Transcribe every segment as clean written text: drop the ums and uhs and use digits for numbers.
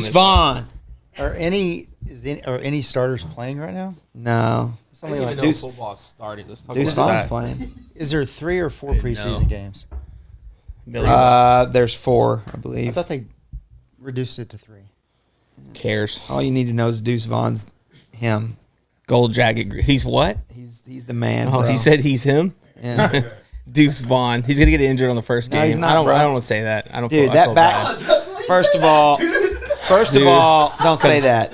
Deuce Vaughn. Are any starters playing right now? No. It's only like Deuce football started. Let's talk Deuce about Vaughn's that. playing. Is there 3 or 4 preseason games? There's 4, I I believe. thought they reduced it to 3. Cares. All you need to know is Deuce Vaughn's him. Gold jacket. He's what? He's the man. Oh, bro. he said he's him. Yeah. Deuce Vaughn. He's gonna get injured on the first game. No, he's not, I don't bro. want to say that. I don't. Dude, feel, that I feel back. bad. First of all, don't say that.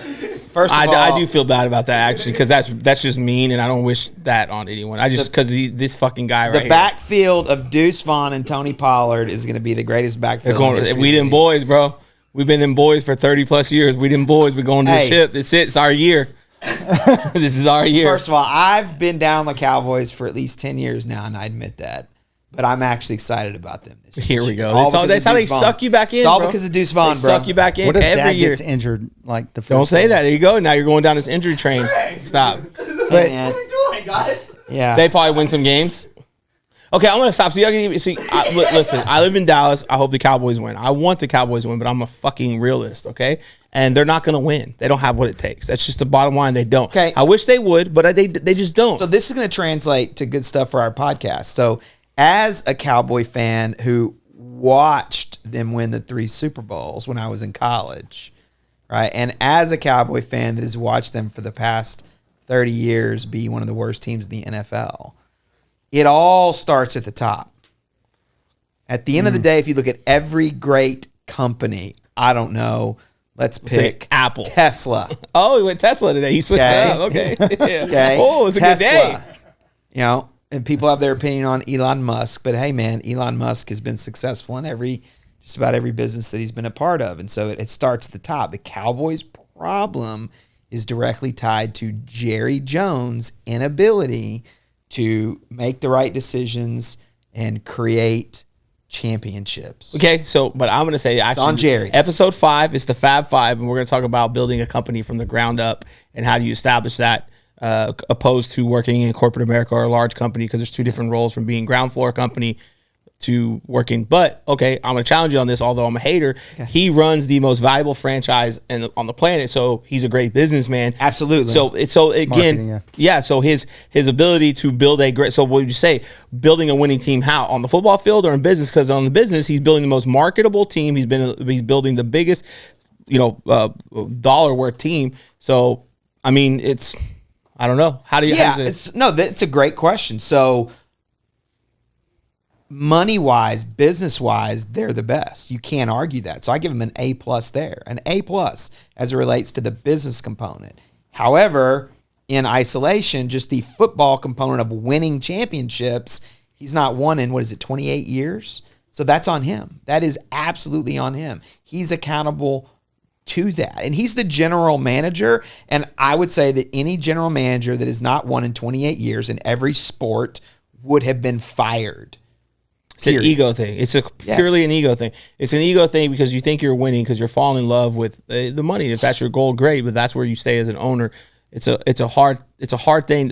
First of all, I do feel bad about that actually because that's just mean, and I don't wish that on anyone. I just because this fucking guy right the here. backfield of Deuce Vaughn and Tony Pollard is going to be the greatest backfield. in history We of the them league. boys, bro. We've been them boys for 30 plus years. We them boys. We're going to the Hey. ship. That's it. It's our year. This is our year. First of all, I've been down the Cowboys for at least 10 years now, and I admit that. But I'm actually excited about them this year. Here we go. All That's because how of they Deuce Vaughn. suck you back in. It's all bro. because of Deuce Vaughn, They bro. suck you back in What if every Dak year. gets injured like the first Don't say game? that. There you go. Now you're going down this injury train. Stop. Hey, man. What are we doing, guys? Yeah. They probably win some games. Okay, I'm gonna stop. So y'all can even see. Listen, I live in Dallas. I hope the Cowboys win. I want the Cowboys to win, but I'm a fucking realist. Okay, and they're not gonna win. They don't have what it takes. That's just the bottom line. They don't. Okay. I wish they would, but they just don't. So this is going to translate to good stuff for our podcast. So as a Cowboy fan who watched them win the 3 Super Bowls when I was in college, right? And as a Cowboy fan that has watched them for the past 30 years be one of the worst teams in the NFL, it all starts at the top. At the end of the day, if you look at every great company, I don't know, let's say pick Apple. Tesla. Oh, he went Tesla today. He switched Okay. it up. Okay. Yeah. Okay. Oh, it's a good day. You know, and people have their opinion on Elon Musk, but hey, man, Elon Musk has been successful in just about every business that he's been a part of. And so it starts at the top. The Cowboys' problem is directly tied to Jerry Jones' inability to make the right decisions and create championships. Okay, so but I'm gonna say actually on Jerry. Episode 5 is the Fab Five, and we're gonna talk about building a company from the ground up and how do you establish that, opposed to working in corporate America or a large company, because there's 2 different roles from being ground floor company to working. But okay, I'm gonna challenge you on this. Although I'm a hater, he runs the most valuable franchise on the planet, so he's a great businessman. Absolutely. So again, Marketing, yeah. So his ability to build a great. So what would you say? Building a winning team? How, on the football field or in business? Because on the business, he's building the most marketable team. He's building the biggest, dollar worth team. So I mean, I don't know. How do you? Yeah, that's a great question. So money-wise, business-wise, they're the best. You can't argue that. So I give them an A+ there, an A+ as it relates to the business component. However, in isolation, just the football component of winning championships, he's not won in, 28 years? So that's on him. That is absolutely on him. He's accountable to that. And he's the general manager. And I would say that any general manager that has not won in 28 years in every sport would have been fired. It's an ego thing. It's purely an ego thing. It's an ego thing because you think you're winning because you're falling in love with the money. If that's your goal, great. But that's where you stay as an owner. It's a hard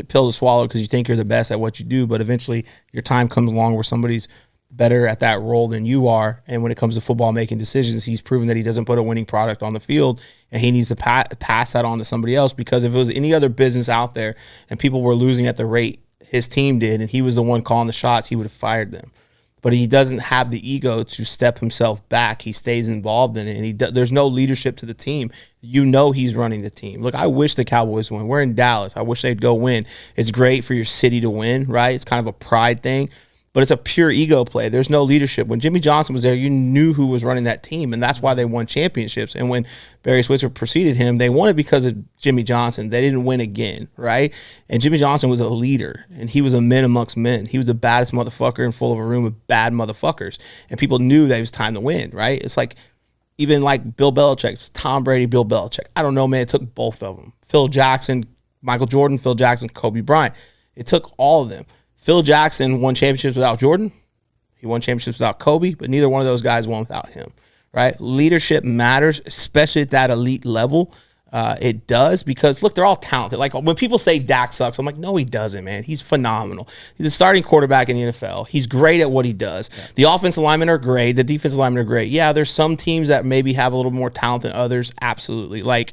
pill to swallow because you think you're the best at what you do. But eventually, your time comes along where somebody's better at that role than you are. And when it comes to football making decisions, he's proven that he doesn't put a winning product on the field, and he needs to pass that on to somebody else. Because if it was any other business out there and people were losing at the rate his team did, and he was the one calling the shots, he would have fired them. But he doesn't have the ego to step himself back. He stays involved in it, and there's no leadership to the team. He's running the team. Look, I wish the Cowboys win. We're in Dallas. I wish they'd go win. It's great for your city to win, right? It's kind of a pride thing. But it's a pure ego play. There's no leadership. When Jimmy Johnson was there, you knew who was running that team, and that's why they won championships. And when Barry Switzer preceded him, they won it because of Jimmy Johnson. They didn't win again, right? And Jimmy Johnson was a leader, and he was a man amongst men. He was the baddest motherfucker in full of a room of bad motherfuckers, and people knew that it was time to win, right? It's like even like Bill Belichick, Tom Brady, Bill Belichick. I don't know, man. It took both of them. Phil Jackson, Michael Jordan, Phil Jackson, Kobe Bryant. It took all of them. Phil Jackson won championships without Jordan. He won championships without Kobe, but neither one of those guys won without him, right? Leadership matters, especially at that elite level. it does, because look, they're all talented. Like when people say Dak sucks, I'm like, no, he doesn't, man. He's phenomenal. He's a starting quarterback in the NFL. He's great at what he does. Yeah. The offensive linemen are great. The defensive linemen are great. Yeah, there's some teams that maybe have a little more talent than others. Absolutely. Like,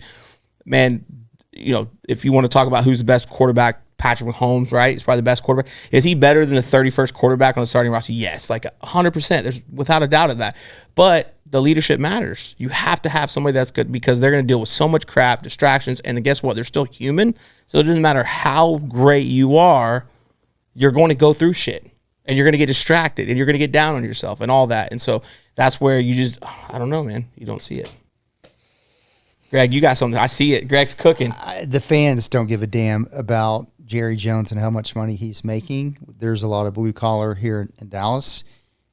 man, you know, if you want to talk about who's the best quarterback, Patrick Mahomes, right? He's probably the best quarterback. Is he better than the 31st quarterback on the starting roster? Yes, like 100%. There's without a doubt of that. But the leadership matters. You have to have somebody that's good, because they're going to deal with so much crap, distractions, and then guess what? They're still human. So it doesn't matter how great you are, you're going to go through shit, and you're going to get distracted, and you're going to get down on yourself and all that. And so that's where you just, I don't know, man. You don't see it. Greg, you got something. I see it. Greg's cooking. The fans don't give a damn about Jerry Jones and how much money he's making. There's a lot of blue collar here in Dallas,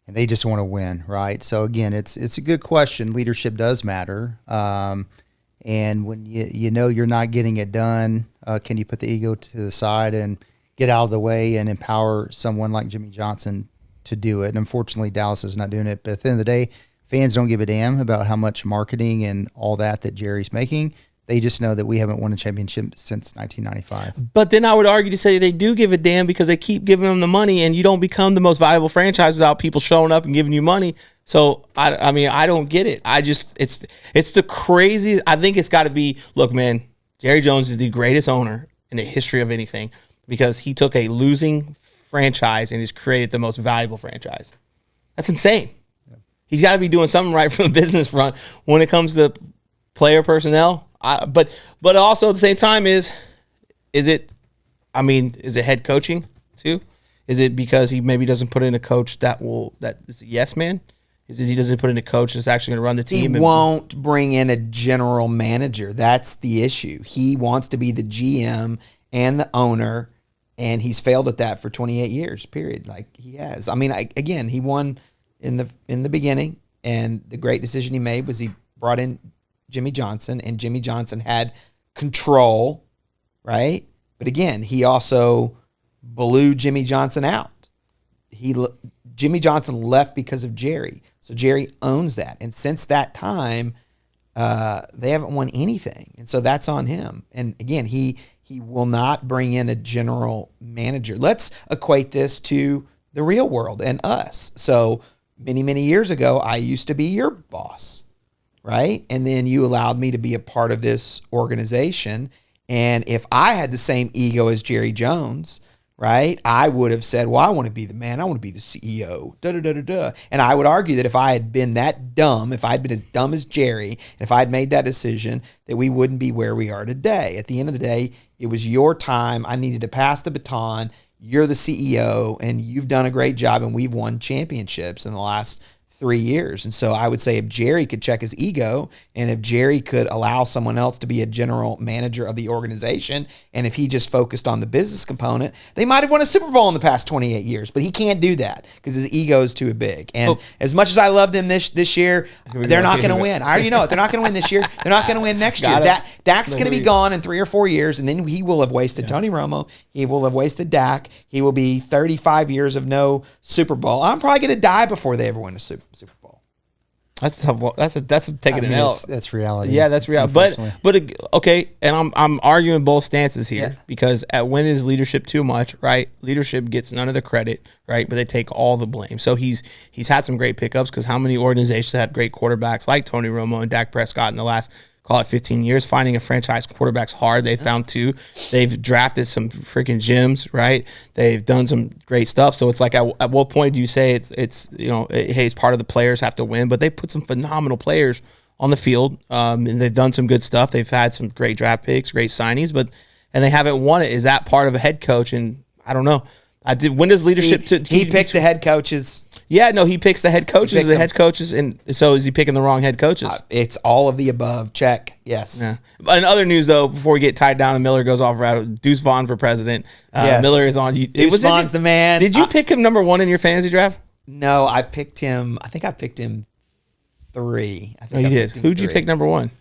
and they just want to win, right? So again, it's a good question. Leadership does matter, and when you know you're not getting it done, can you put the ego to the side and get out of the way and empower someone like Jimmy Johnson to do it? And unfortunately, Dallas is not doing it. But at the end of the day, fans don't give a damn about how much marketing and all that Jerry's making. They just know that we haven't won a championship since 1995. But then I would argue to say they do give a damn, because they keep giving them the money, and you don't become the most valuable franchise without people showing up and giving you money. So, I mean, I don't get it. It's the crazy. I think it's got to be, look, man, Jerry Jones is the greatest owner in the history of anything, because he took a losing franchise and has created the most valuable franchise. That's insane. Yeah. He's got to be doing something right from the business front when it comes to player personnel. But also at the same time, is it head coaching too? Is it because he maybe doesn't put in a coach that is a yes man? Is it he doesn't put in a coach that's actually going to run the team? He won't bring in a general manager. That's the issue. He wants to be the GM and the owner, and he's failed at that for 28 years, period. Like he has. I mean, again, he won in the beginning, and the great decision he made was he brought in Jimmy Johnson, and Jimmy Johnson had control, right? But again, he also blew Jimmy Johnson out. Jimmy Johnson left because of Jerry. So Jerry owns that. And since that time, they haven't won anything. And so that's on him. And again, he will not bring in a general manager. Let's equate this to the real world and us. So many, many years ago, I used to be your boss, right? And then you allowed me to be a part of this organization. And if I had the same ego as Jerry Jones, right, I would have said, well, I want to be the man. I want to be the CEO. And I would argue that if I had been that dumb, if I had been as dumb as Jerry, and if I had made that decision, that we wouldn't be where we are today. At the end of the day, it was your time. I needed to pass the baton. You're the CEO, and you've done a great job, and we've won championships in the last 3 years. And so I would say if Jerry could check his ego, and if Jerry could allow someone else to be a general manager of the organization, and if he just focused on the business component, they might have won a Super Bowl in the past 28 years. But he can't do that because his ego is too big. And as much as I love them this year, they're not going to win. I already know it. They're not going to win this year. They're not going to win next year. Dak's going to be gone in 3 or 4 years, and then he will have wasted Tony Romo. He will have wasted Dak. He will be 35 years of no Super Bowl. I'm probably going to die before they ever win a Super Bowl. That's a tough. That's taking an L. That's reality. Yeah, that's reality. But okay, and I'm arguing both stances here because when is leadership too much? Right, leadership gets none of the credit, right? But they take all the blame. So he's had some great pickups, because how many organizations had great quarterbacks like Tony Romo and Dak Prescott in the last, call it 15 years? Finding a franchise quarterback's hard. They found 2. They've drafted some freaking gems, right? They've done some great stuff. So it's like, at what point do you say it's hey, it's part of the players have to win? But they put some phenomenal players on the field, and they've done some good stuff. They've had some great draft picks, great signings, and they haven't won it. Is that part of a head coach? And I don't know. When does leadership? He picked the head coaches. Yeah, no, he picks the head coaches. The head coaches, and so is he picking the wrong head coaches? It's all of the above. Check. Yes. Yeah. In other news, though, before we get tied down and Miller goes off route, Deuce Vaughn for president. Yes. Miller is on. Deuce Vaughn's the man. Did you pick him number 1 in your fantasy draft? No, I picked him. I think I picked him 3. I think you did. Who'd you pick number 1?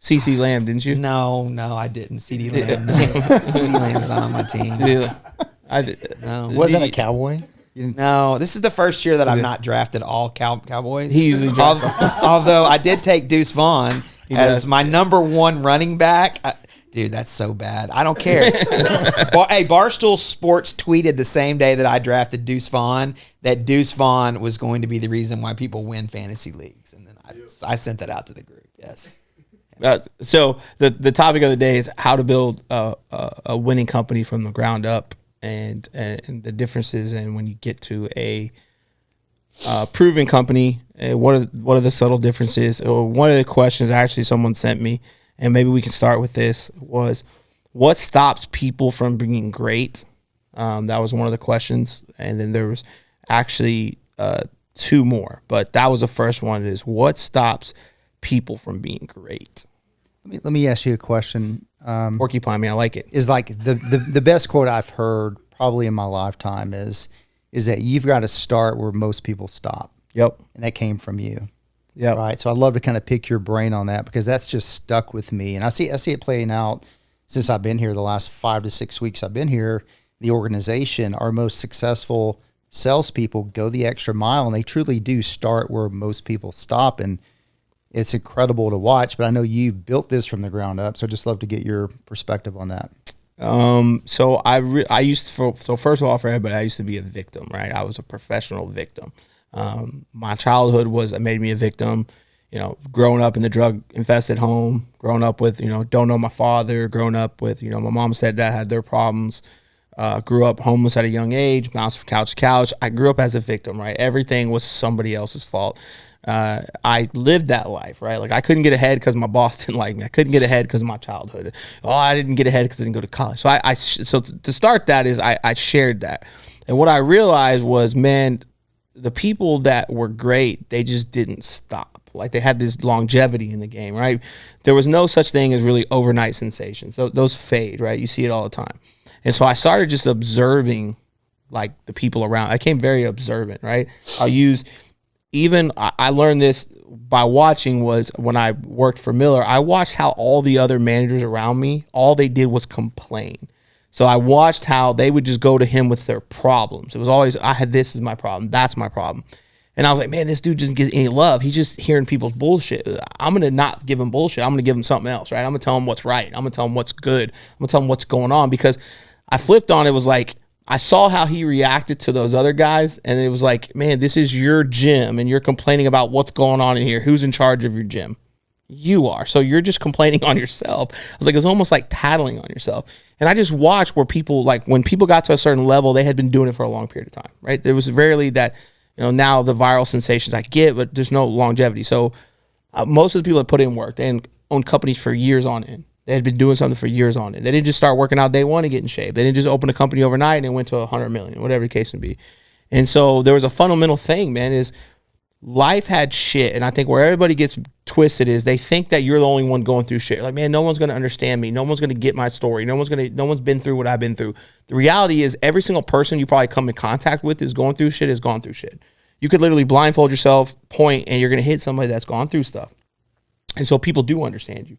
CeeDee Lamb, didn't you? No, I didn't. CeeDee Lamb. No. CeeDee Lamb's not on my team. I did. No. Wasn't a Cowboy? No, this is the first year that I've not drafted all Cowboys. He usually drafts. Although I did take Deuce Vaughn, as my number one running back. Dude, that's so bad. I don't care. Hey, Barstool Sports tweeted the same day that I drafted Deuce Vaughn that Deuce Vaughn was going to be the reason why people win fantasy leagues. And then I sent that out to the group. Yes. So the topic of the day is how to build a winning company from the ground up, and the differences, and when you get to a proven company, what are the subtle differences? One of the questions actually someone sent me, and maybe we can start with this, was what stops people from being great? That was one of the questions, and then there was actually two more, but that was the first one, is what stops people from being great? Let me ask you a question. Porcupine me, I like it. Is like the best quote I've heard probably in my lifetime is that you've got to start where most people stop. Yep. And that came from you. Yeah. Right. So I'd love to kind of pick your brain on that, because that's just stuck with me. And I see it playing out since I've been here. The last 5 to 6 weeks I've been here, the organization, our most successful salespeople go the extra mile, and they truly do start where most people stop. And it's incredible to watch, but I know you've built this from the ground up. So I'd just love to get your perspective on that. So I used to, so first of all, for everybody, I used to be a victim, right? I was a professional victim. My childhood made me a victim, growing up in the drug infested home, growing up with, don't know my father, growing up with, my mom and stepdad had their problems, grew up homeless at a young age, bounced from couch to couch. I grew up as a victim, right? Everything was somebody else's fault. I lived that life, right? Like I couldn't get ahead because my boss didn't like me. I couldn't get ahead because of my childhood. Oh, I didn't get ahead because I didn't go to college. So so to start that is I shared that. And what I realized was, man, the people that were great, they just didn't stop. Like they had this longevity in the game, right? There was no such thing as really overnight sensations. So those fade, right? You see it all the time. And so I started just observing like the people around. I became very observant, right? I learned this by watching, was when I worked for Miller, I watched how all the other managers around me, all they did was complain. So I watched how they would just go to him with their problems. It was always, this is my problem. That's my problem. And I was like, man, this dude doesn't get any love. He's just hearing people's bullshit. I'm going to not give him bullshit. I'm going to give him something else, right? I'm going to tell him what's right. I'm going to tell him what's good. I'm going to tell him what's going on, because I flipped on it. Was like, I saw how he reacted to those other guys, and it was like, man, this is your gym, and you're complaining about what's going on in here. Who's in charge of your gym? You are. So you're just complaining on yourself. I was like, it was almost like tattling on yourself. And I just watched where people, like when people got to a certain level, they had been doing it for a long period of time, right? There was rarely that, now the viral sensations I get, but there's no longevity. So most of the people that put in work, they own companies for years on end. They had been doing something for years on end. They didn't just start working out day one and get in shape. They didn't just open a company overnight and it went to 100 million, whatever the case may be. And so there was a fundamental thing, man, is life had shit. And I think where everybody gets twisted is they think that you're the only one going through shit. Like, man, no one's going to understand me. No one's going to get my story. No one's been through what I've been through. The reality is every single person you probably come in contact with is going through shit, has gone through shit. You could literally blindfold yourself, point, and you're going to hit somebody that's gone through stuff. And so people do understand you.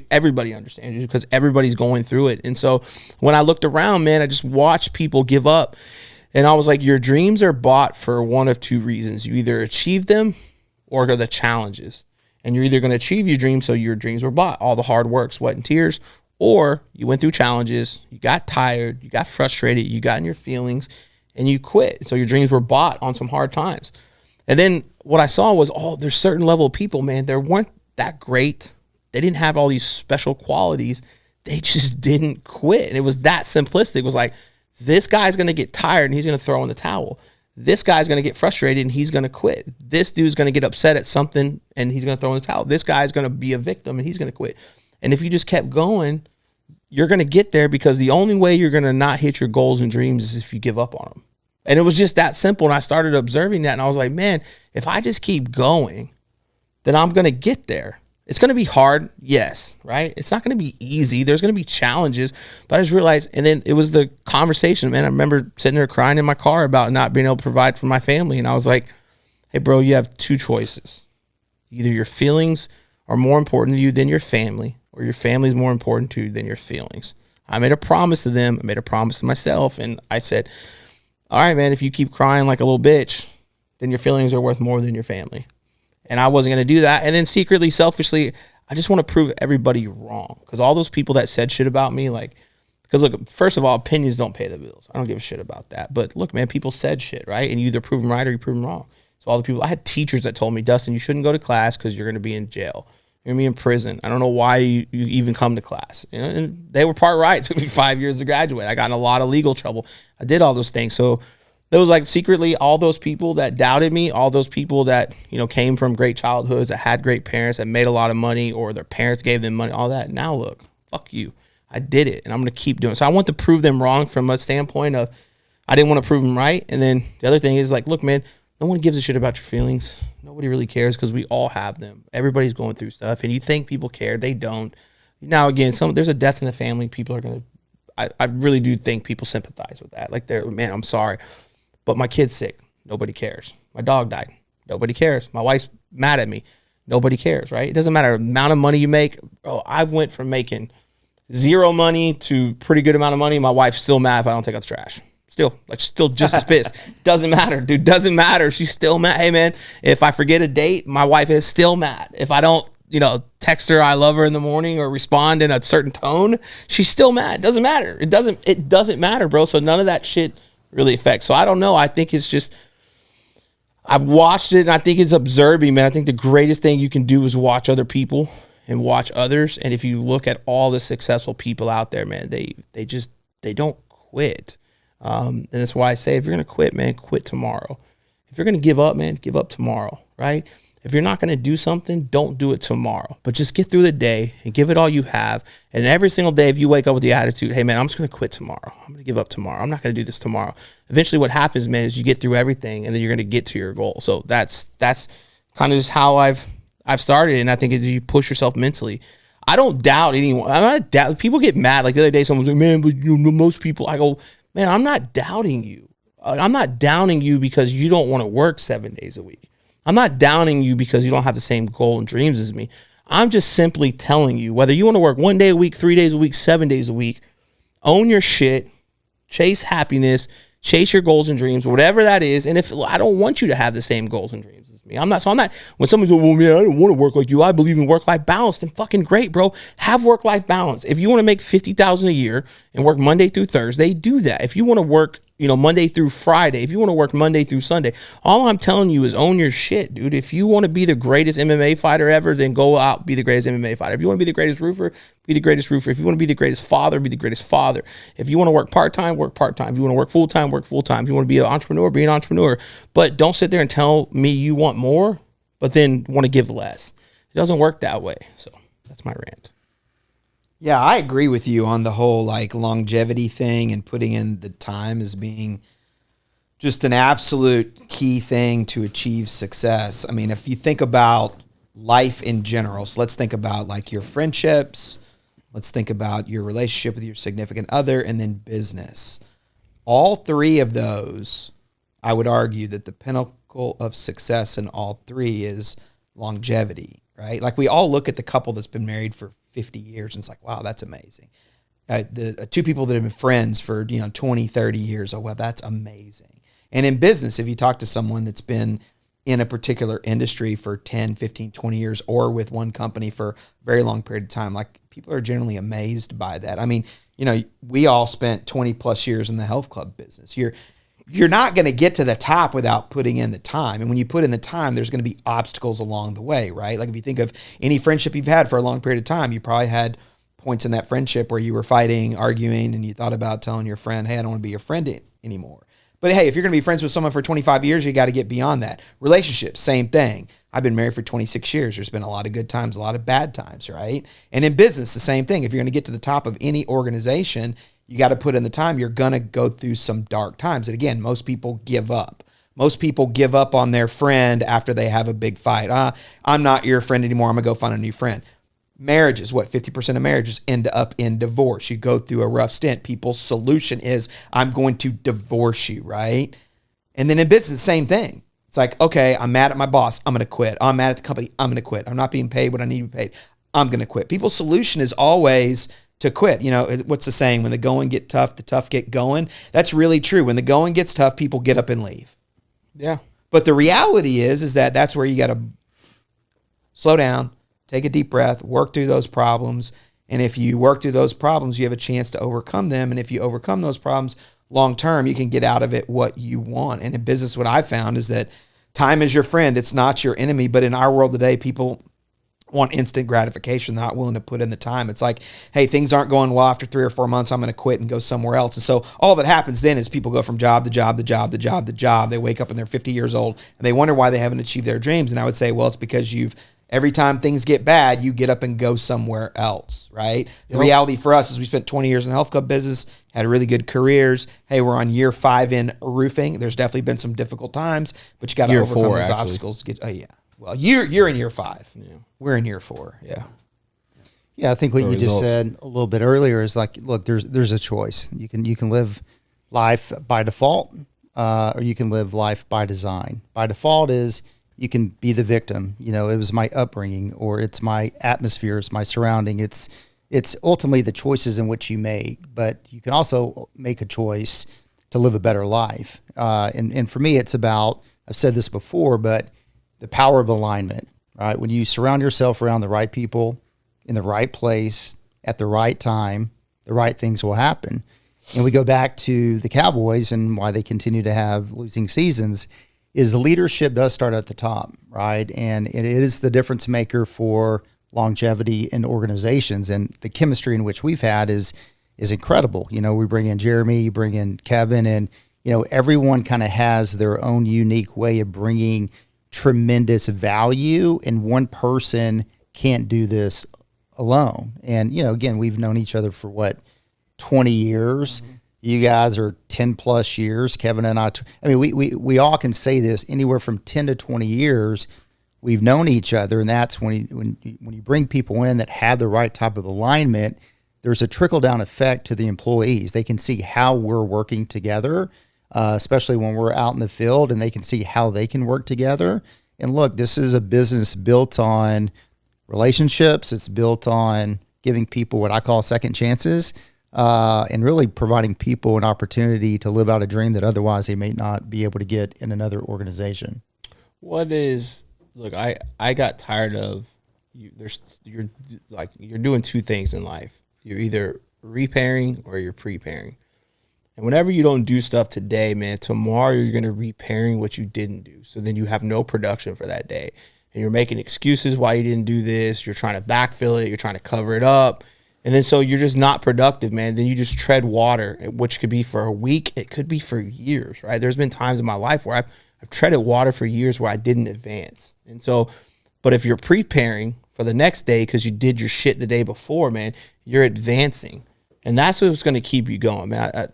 Everybody understands you because everybody's going through it. And so when I looked around, man, I just watched people give up. And I was like, your dreams are bought for one of two reasons. You either achieve them or go the challenges. And you're either going to achieve your dreams, so your dreams were bought, all the hard work, sweat, and tears, or you went through challenges, you got tired, you got frustrated, you got in your feelings, and you quit. So your dreams were bought on some hard times. And then what I saw was, there's certain level of people, man, they weren't that great. They didn't have all these special qualities. They just didn't quit. And it was that simplistic. It was like, this guy's going to get tired and he's going to throw in the towel. This guy's going to get frustrated and he's going to quit. This dude's going to get upset at something and he's going to throw in the towel. This guy's going to be a victim and he's going to quit. And if you just kept going, you're going to get there, because the only way you're going to not hit your goals and dreams is if you give up on them. And it was just that simple. And I started observing that and I was like, man, if I just keep going, then I'm going to get there. It's going to be hard, yes, right? It's not going to be easy. There's going to be challenges, but I just realized, and then it was the conversation, man. I remember sitting there crying in my car about not being able to provide for my family, and I was like, hey, bro, you have two choices. Either your feelings are more important to you than your family, or your family is more important to you than your feelings. I made a promise to them. I made a promise to myself, and I said, all right, man, if you keep crying like a little bitch, then your feelings are worth more than your family. And I wasn't going to do that. And then secretly, selfishly, I just want to prove everybody wrong. Because all those people that said shit about me, like, because look, first of all, opinions don't pay the bills. I don't give a shit about that. But look, man, people said shit, right? And you either prove them right or you prove them wrong. So all the people, I had teachers that told me, Dustin, you shouldn't go to class because you're going to be in jail. You're going to be in prison. I don't know why you even come to class. You know, and they were part right. It took me 5 years to graduate. I got in a lot of legal trouble. I did all those things. So there was like secretly all those people that doubted me, all those people that, you know, came from great childhoods, that had great parents, that made a lot of money, or their parents gave them money, all that. Now look, fuck you. I did it, and I'm going to keep doing it. So I want to prove them wrong from a standpoint of I didn't want to prove them right. And then the other thing is like, look, man, no one gives a shit about your feelings. Nobody really cares because we all have them. Everybody's going through stuff, and you think people care. They don't. Now, again, there's a death in the family. People are going to – I really do think people sympathize with that. Like, man, I'm sorry. But my kid's sick. Nobody cares. My dog died. Nobody cares. My wife's mad at me. Nobody cares, right? It doesn't matter the amount of money you make. Bro, I went from making zero money to pretty good amount of money. My wife's still mad if I don't take out the trash. Still just as pissed. Doesn't matter, dude. Doesn't matter. She's still mad. Hey, man, if I forget a date, my wife is still mad. If I don't, you know, text her I love her in the morning or respond in a certain tone, she's still mad. Doesn't matter. It doesn't matter, bro. So none of that shit really affects. So I don't know. I think it's just, I've watched it and I think it's observing, man. I think the greatest thing you can do is watch other people and watch others. And if you look at all the successful people out there, man, they don't quit. And that's why I say, if you're going to quit, man, quit tomorrow. If you're going to give up, man, give up tomorrow, right? If you're not going to do something, don't do it tomorrow. But just get through the day and give it all you have. And every single day, if you wake up with the attitude, hey, man, I'm just going to quit tomorrow. I'm going to give up tomorrow. I'm not going to do this tomorrow. Eventually what happens, man, is you get through everything and then you're going to get to your goal. So that's kind of just how I've started. And I think you push yourself mentally. I don't doubt anyone. I'm not doubt. People get mad. Like the other day, someone was like, man, but you know, most people, I go, man, I'm not doubting you. I'm not downing you because you don't want to work 7 days a week. I'm not downing you because you don't have the same goal and dreams as me. I'm just simply telling you, whether you want to work 1 day a week, 3 days a week, 7 days a week, own your shit, chase happiness, chase your goals and dreams, whatever that is. And if I don't want you to have the same goals and dreams as me, I'm not. When somebody's like, well, man, I don't want to work like you. I believe in work-life balance. Then fucking great, bro. Have work-life balance. If you want to make $50,000 a year and work Monday through Thursday, do that. If you want to work, you know, Monday through Friday, if you want to work Monday through Sunday, all I'm telling you is own your shit, dude. If you want to be the greatest MMA fighter ever, then go out, be the greatest MMA fighter. If you want to be the greatest roofer, be the greatest roofer. If you want to be the greatest father, be the greatest father. If you want to work part-time, work part-time. If you want to work full-time, work full-time. If you want to be an entrepreneur, be an entrepreneur. But don't sit there and tell me you want more, but then want to give less. It doesn't work that way. So that's my rant. Yeah, I agree with you on the whole like longevity thing and putting in the time as being just an absolute key thing to achieve success. I mean, if you think about life in general, so let's think about like your friendships, let's think about your relationship with your significant other, and then business. All three of those, I would argue that the pinnacle of success in all three is longevity, right? Like we all look at the couple that's been married for 50 years and it's like, wow, that's amazing. The two people that have been friends for, 20, 30 years, oh, well, that's amazing. And in business, if you talk to someone that's been in a particular industry for 10, 15, 20 years or with one company for a very long period of time, like people are generally amazed by that. I mean, we all spent 20 plus years in the health club business. You're not going to get to the top without putting in the time. And when you put in the time, there's going to be obstacles along the way, right? Like if you think of any friendship you've had for a long period of time, you probably had points in that friendship where you were fighting, arguing, and you thought about telling your friend, hey, I don't want to be your friend anymore. But hey, if you're going to be friends with someone for 25 years, you got to get beyond that. Relationships, same thing. I've been married for 26 years. There's been a lot of good times, a lot of bad times, right? And in business, the same thing. If you're going to get to the top of any organization, you got to put in the time. You're going to go through some dark times. And again, most people give up. Most people give up on their friend after they have a big fight. I'm not your friend anymore. I'm going to go find a new friend. Marriages, 50% of marriages end up in divorce. You go through a rough stint. People's solution is, I'm going to divorce you, right? And then in business, same thing. It's like, okay, I'm mad at my boss. I'm going to quit. I'm mad at the company. I'm going to quit. I'm not being paid what I need to be paid. I'm going to quit. People's solution is always to quit. What's the saying? When the going get tough, the tough get going. That's really true. When the going gets tough, people get up and leave. Yeah. But the reality is that that's where you got to slow down, take a deep breath, work through those problems. And if you work through those problems, you have a chance to overcome them. And if you overcome those problems long term, you can get out of it what you want. And in business, what I found is that time is your friend. It's not your enemy. But in our world today, people want instant gratification. They're not willing to put in the time. It's like, hey, things aren't going well after 3 or 4 months. I'm going to quit and go somewhere else. And so all that happens then is people go from job to job to job to job to job. They wake up and they're 50 years old and they wonder why they haven't achieved their dreams. And I would say, well, it's because every time things get bad, you get up and go somewhere else, right? The reality for us is we spent 20 years in the health club business, had really good careers. Hey, we're on year 5 in roofing. There's definitely been some difficult times, but you got to overcome those obstacles to get. Oh yeah. Well, you're in year 5. Yeah. We're in year 4. Yeah. Yeah, I think what you just said a little bit earlier is like, look, there's a choice. You can live life by default, or you can live life by design. By default is you can be the victim. You know, it was my upbringing, or it's my atmosphere, it's my surrounding. It's ultimately the choices in which you make, but you can also make a choice to live a better life. And for me, it's about, I've said this before, but the power of alignment, right? When you surround yourself around the right people in the right place at the right time, the right things will happen. And we go back to the Cowboys and why they continue to have losing seasons is the leadership does start at the top, right? And it is the difference maker for longevity in organizations. And the chemistry in which we've had is incredible. You know, we bring in Jeremy, you bring in Kevin, and, you know, everyone kind of has their own unique way of bringing tremendous value, and one person can't do this alone. And, you know, again, we've known each other for 20 years. Mm-hmm. You guys are 10 plus years. Kevin and I mean, we all can say this, anywhere from 10 to 20 years, we've known each other. And that's when you bring people in that have the right type of alignment, there's a trickle down effect to the employees. They can see how we're working together, especially when we're out in the field, and they can see how they can work together. And look, this is a business built on relationships. It's built on giving people what I call second chances, and really providing people an opportunity to live out a dream that otherwise they may not be able to get in another organization. Look, I got tired of you. You're doing 2 things in life. You're either repairing or you're preparing. And whenever you don't do stuff today, man, tomorrow you're going to repairing what you didn't do. So then you have no production for that day. And you're making excuses why you didn't do this. You're trying to backfill it. You're trying to cover it up. And then so you're just not productive, man. Then you just tread water, which could be for a week. It could be for years, right? There's been times in my life where I've treaded water for years where I didn't advance. And so, but if you're preparing for the next day because you did your shit the day before, man, you're advancing. And that's what's going to keep you going, man.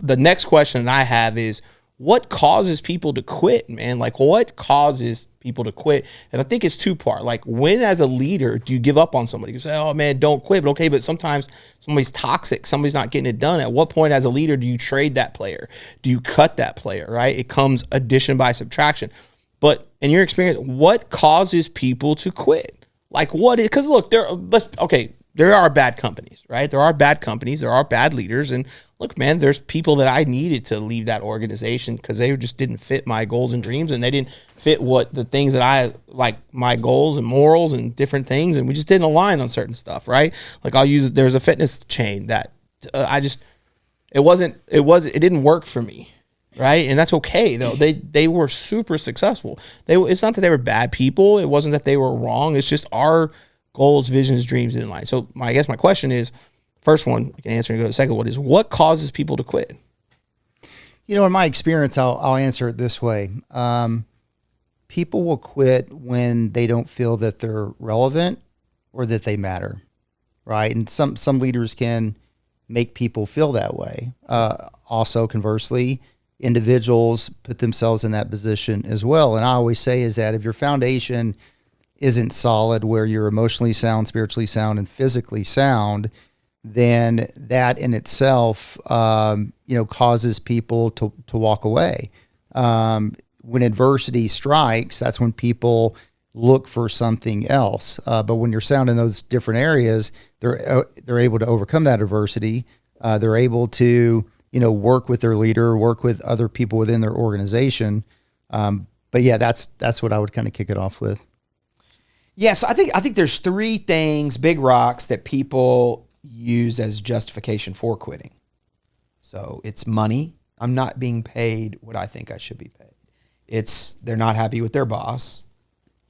The next question I have is, what causes people to quit, man? Like, what causes people to quit? And I think it's 2-part. Like, when as a leader do you give up on somebody? You say, oh, man, don't quit. But okay, but sometimes somebody's toxic. Somebody's not getting it done. At what point as a leader do you trade that player? Do you cut that player, right? It comes addition by subtraction. But in your experience, what causes people to quit? Like, what is, because look, there are bad companies, right? There are bad companies. There are bad leaders. And look, man, there's people that I needed to leave that organization because they just didn't fit my goals and dreams, and they didn't fit the things that I like, my goals and morals and different things. And we just didn't align on certain stuff, right? Like there's a fitness chain that it didn't work for me. Right. And that's okay, though. They were super successful. It's not that they were bad people. It wasn't that they were wrong. It's just our goals, visions, dreams didn't line. So I guess my question is, first one, I can answer and go to the second one, is what causes people to quit? You know, in my experience, I'll answer it this way. People will quit when they don't feel that they're relevant or that they matter, right? And some leaders can make people feel that way. Also, conversely, individuals put themselves in that position as well. And I always say is that if your foundation isn't solid, where you're emotionally sound, spiritually sound, and physically sound, then that in itself, causes people to walk away. When adversity strikes, that's when people look for something else. But when you're sound in those different areas, they're able to overcome that adversity. They're able to, work with their leader, work with other people within their organization. But yeah, that's what I would kind of kick it off with. Yeah, so I think there's three things, big rocks, that people use as justification for quitting. So it's money. I'm not being paid what I think I should be paid. It's they're not happy with their boss.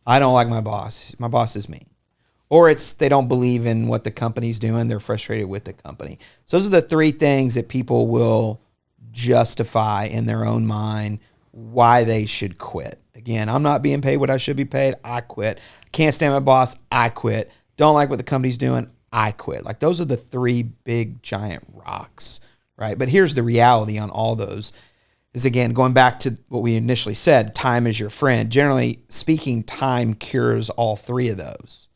I don't like my boss. My boss is mean. Or it's they don't believe in what the company's doing. They're frustrated with the company. So those are the three things that people will justify in their own mind why they should quit. Again, I'm not being paid what I should be paid. I quit. Can't stand my boss. I quit. Don't like what the company's doing. I quit. Like those are the three big giant rocks, right? But here's the reality on all those is, again, going back to what we initially said, time is your friend. Generally speaking, time cures all three of those,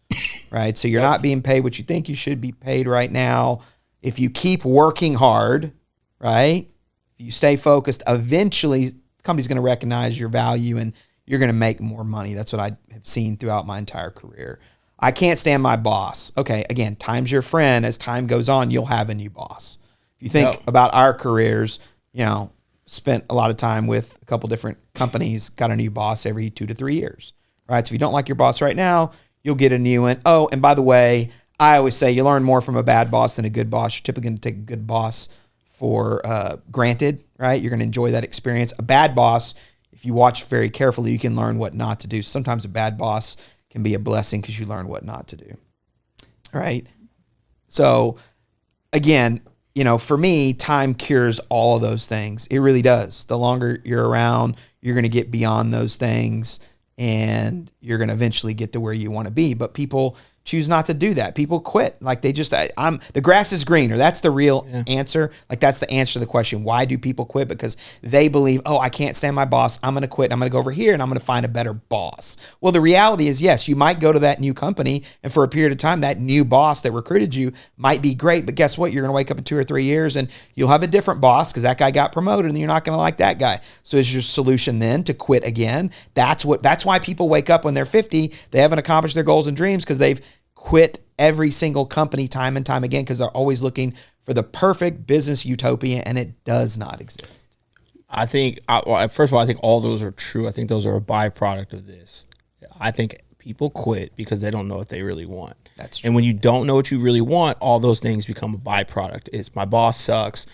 right? So you're not being paid what you think you should be paid right now. If you keep working hard, right? If you stay focused, eventually the company's going to recognize your value and you're going to make more money. That's what I have seen throughout my entire career. I can't stand my boss. Okay, again, time's your friend. As time goes on, you'll have a new boss. If you think about our careers, spent a lot of time with a couple different companies, got a new boss every 2 to 3 years, right? So if you don't like your boss right now, you'll get a new one. Oh, and by the way, I always say you learn more from a bad boss than a good boss. You're typically going to take a good boss for granted, right? You're going to enjoy that experience. A bad boss, if you watch very carefully, you can learn what not to do. Sometimes a bad boss can be a blessing because you learn what not to do, right? So again, for me, time cures all of those things. It really does. The longer you're around, you're going to get beyond those things and you're going to eventually get to where you want to be. But people choose not to do that. People quit. Like they just, the grass is greener. That's the real answer. Like that's the answer to the question. Why do people quit? Because they believe, oh, I can't stand my boss. I'm going to quit. I'm going to go over here and I'm going to find a better boss. Well, the reality is, yes, you might go to that new company and for a period of time, that new boss that recruited you might be great. But guess what? You're going to wake up in 2 or 3 years and you'll have a different boss because that guy got promoted and you're not going to like that guy. So is your solution then to quit again? That's why people wake up when they're 50. They haven't accomplished their goals and dreams because they've quit every single company time and time again because they're always looking for the perfect business utopia, and it does not exist. I think, first of all, I think all those are true. I think those are a byproduct of this. I think people quit because they don't know what they really want. That's true. And when you don't know what you really want, all those things become a byproduct. It's my boss sucks.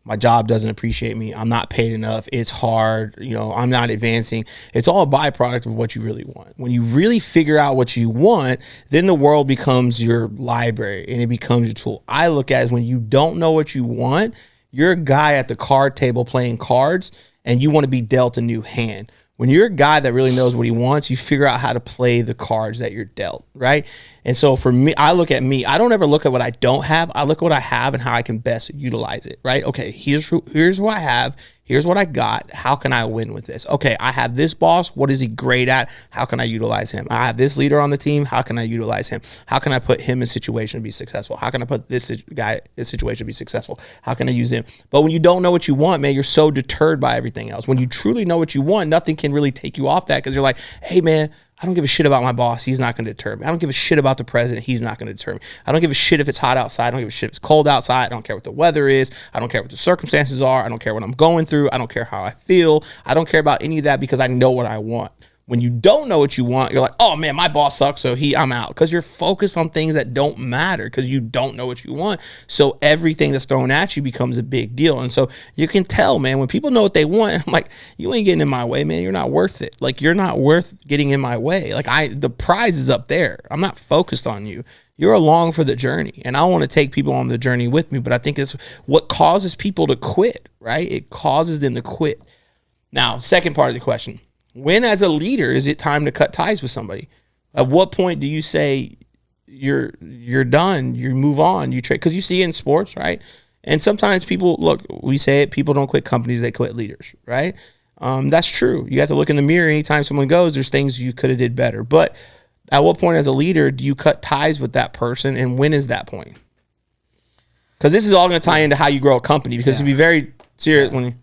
My job doesn't appreciate me. I'm not paid enough. It's hard. I'm not advancing. It's all a byproduct of what you really want. When you really figure out what you want, then the world becomes your library and it becomes your tool. I look at it as when you don't know what you want, you're a guy at the card table playing cards and you want to be dealt a new hand. When you're a guy that really knows what he wants, you figure out how to play the cards that you're dealt, right? And so for me, I look at me. I don't ever look at what I don't have. I look at what I have and how I can best utilize it, right? Okay, here's what I have. Here's what I got. How can I win with this? Okay, I have this boss. What is he great at? How can I utilize him? I have this leader on the team. How can I utilize him? How can I put him in situation to be successful? How can I put this guy in situation to be successful? How can I use him? But when you don't know what you want, man, you're so deterred by everything else. When you truly know what you want, nothing can really take you off that because you're like, hey, man, I don't give a shit about my boss. He's not going to deter me. I don't give a shit about the president. He's not going to deter me. I don't give a shit if it's hot outside. I don't give a shit if it's cold outside. I don't care what the weather is. I don't care what the circumstances are. I don't care what I'm going through. I don't care how I feel. I don't care about any of that because I know what I want. When you don't know what you want, you're like, oh man, my boss sucks, so I'm out. Because you're focused on things that don't matter because you don't know what you want. So everything that's thrown at you becomes a big deal. And so you can tell, man, when people know what they want, I'm like, you ain't getting in my way, man. You're not worth it. Like, you're not worth getting in my way. Like, the prize is up there. I'm not focused on you. You're along for the journey. And I want to take people on the journey with me, but I think it's what causes people to quit, right? It causes them to quit. Now, second part of the question. When, as a leader, is it time to cut ties with somebody? At what point do you say you're done, you move on, you trade? Because you see it in sports, right? And sometimes people, look, we say it, people don't quit companies, they quit leaders, right? That's true. You have to look in the mirror anytime someone goes, there's things you could have did better. But at what point as a leader do you cut ties with that person, and when is that point? Because this is all going to tie into how you grow a company, because it'd be very serious when you...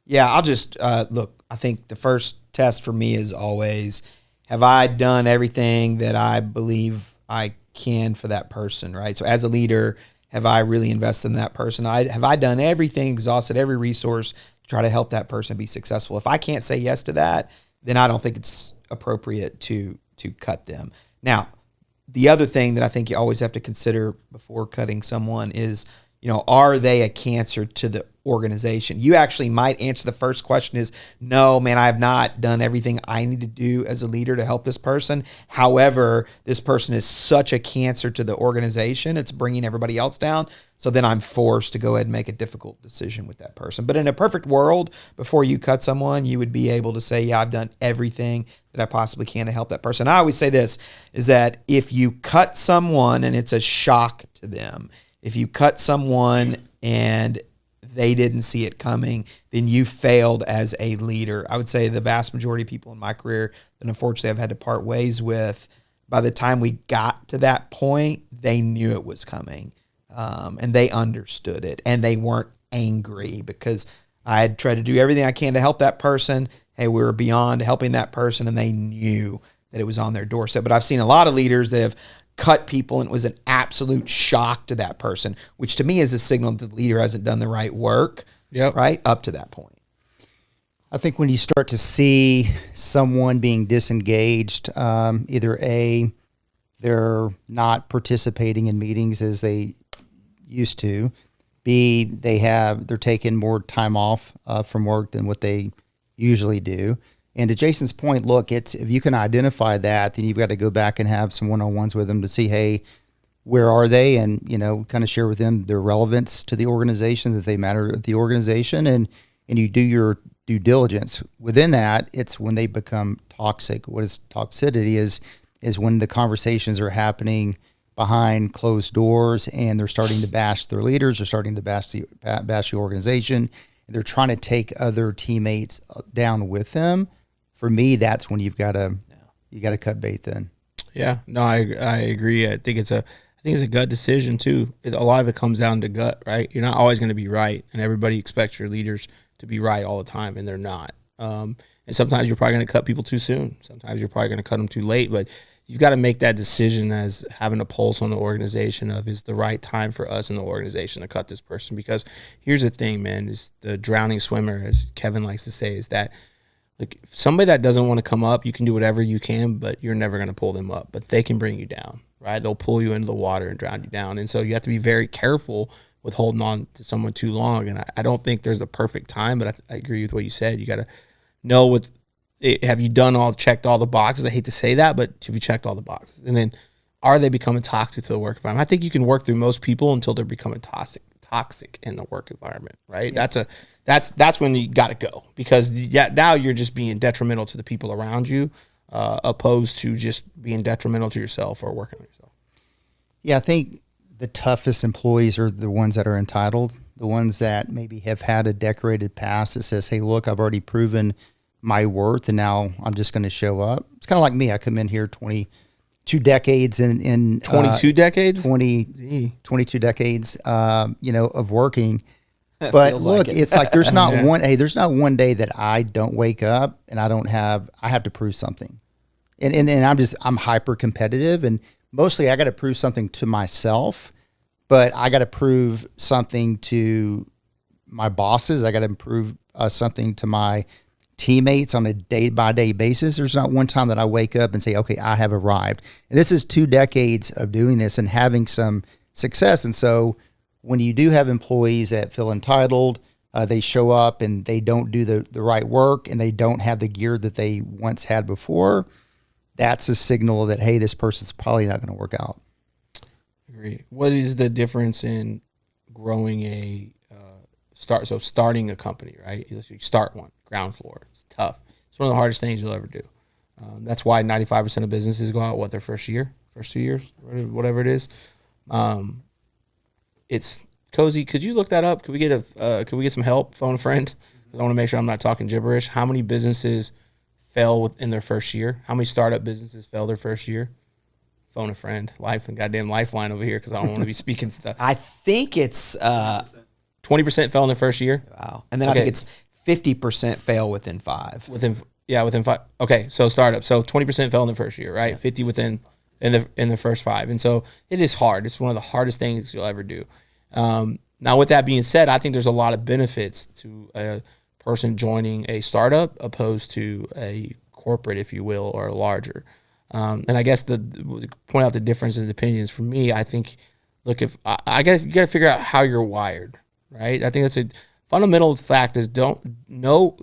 Yeah, I'll just, look, I think the first test for me is always, have I done everything that I believe I can for that person, right? So as a leader, have I really invested in that person? Have I done everything, exhausted every resource to try to help that person be successful? If I can't say yes to that, then I don't think it's appropriate to cut them. Now, the other thing that I think you always have to consider before cutting someone is, are they a cancer to the organization? You actually might answer the first question is, no, man, I have not done everything I need to do as a leader to help this person. However, this person is such a cancer to the organization, it's bringing everybody else down. So then I'm forced to go ahead and make a difficult decision with that person. But in a perfect world, before you cut someone, you would be able to say, yeah, I've done everything that I possibly can to help that person. I always say this, is that if you cut someone and it's a shock to them, if you cut someone and they didn't see it coming, then you failed as a leader. I would say the vast majority of people in my career that unfortunately I've had to part ways with, by the time we got to that point, they knew it was coming. And they understood it, and they weren't angry because I had tried to do everything I can to help that person. Hey, we were beyond helping that person, and they knew that it was on their doorstep. But I've seen a lot of leaders that have cut people, and it was an absolute shock to that person, which to me is a signal that the leader hasn't done the right work, right, up to that point. I think when you start to see someone being disengaged, either A, they're not participating in meetings as they used to, B, they're taking more time off from work than what they usually do. And to Jason's point, look, if you can identify that, then you've got to go back and have some one-on-ones with them to see, hey, where are they? And, kind of share with them their relevance to the organization, that they matter at the organization. And you do your due diligence. Within that, it's when they become toxic. What is toxicity is when the conversations are happening behind closed doors and they're starting to bash their leaders, they're starting to bash the organization, and they're trying to take other teammates down with them. For me, that's when you got to cut bait then. Yeah, no, I agree. I think it's a gut decision too. A lot of it comes down to gut, right? You're not always going to be right, and everybody expects your leaders to be right all the time, and they're not. And sometimes you're probably going to cut people too soon. Sometimes you're probably going to cut them too late, but you've got to make that decision as having a pulse on the organization of, is the right time for us in the organization to cut this person? Because here's the thing, man, is the drowning swimmer, as Kevin likes to say, is that, like, somebody that doesn't want to come up, you can do whatever you can, but you're never going to pull them up. But they can bring you down, right? They'll pull you into the water and drown you down. And so you have to be very careful with holding on to someone too long. And I don't think there's a perfect time, but I agree with what you said. You got to know have you checked all the boxes? I hate to say that, but have you checked all the boxes? And then, are they becoming toxic to the work environment? I think you can work through most people until they're becoming toxic in the work environment, right? Yeah. That's when you got to go, because now you're just being detrimental to the people around you, opposed to just being detrimental to yourself or working on yourself. Yeah, I think the toughest employees are the ones that are entitled, the ones that maybe have had a decorated past that says, hey, look, I've already proven my worth, and now I'm just going to show up. It's kind of like me. I come in here 22 decades in 22 decades? 22 decades, of working. But look, it's like there's not there's not one day that I don't wake up and I have to prove something. And I'm hyper competitive, and mostly I got to prove something to myself, but I got to prove something to my bosses. I got to prove something to my teammates on a day-by-day basis. There's not one time that I wake up and say, okay, I have arrived. And this is 2 decades of doing this and having some success. And so when you do have employees that feel entitled, they show up and they don't do the right work, and they don't have the gear that they once had before, that's a signal that, hey, this person's probably not going to work out. Agree. What is the difference in growing starting a company, right? You start one, ground floor. It's tough. It's one of the hardest things you'll ever do. That's why 95% of businesses go out, their first 2 years, whatever it is. It's Cozy. Could you look that up? Could we get some help? Phone a friend. Because I want to make sure I'm not talking gibberish. How many businesses fail within their first year? How many startup businesses fail their first year? Phone a friend. Goddamn lifeline over here, because I don't want to be speaking stuff. I think it's 20% fail in their first year. Wow. And then I think it's 50% fail within 5. Within 5. Okay, so startup. So 20% fail in the first year, right? Yeah. 50 in the first 5. And so it is hard. It's one of the hardest things you'll ever do. Now, with that being said, I think there's a lot of benefits to a person joining a startup opposed to a corporate, if you will, or larger. And I guess point out the difference in opinions for me, I think, look, if I guess you got to figure out how you're wired, right? I think that's a fundamental fact is know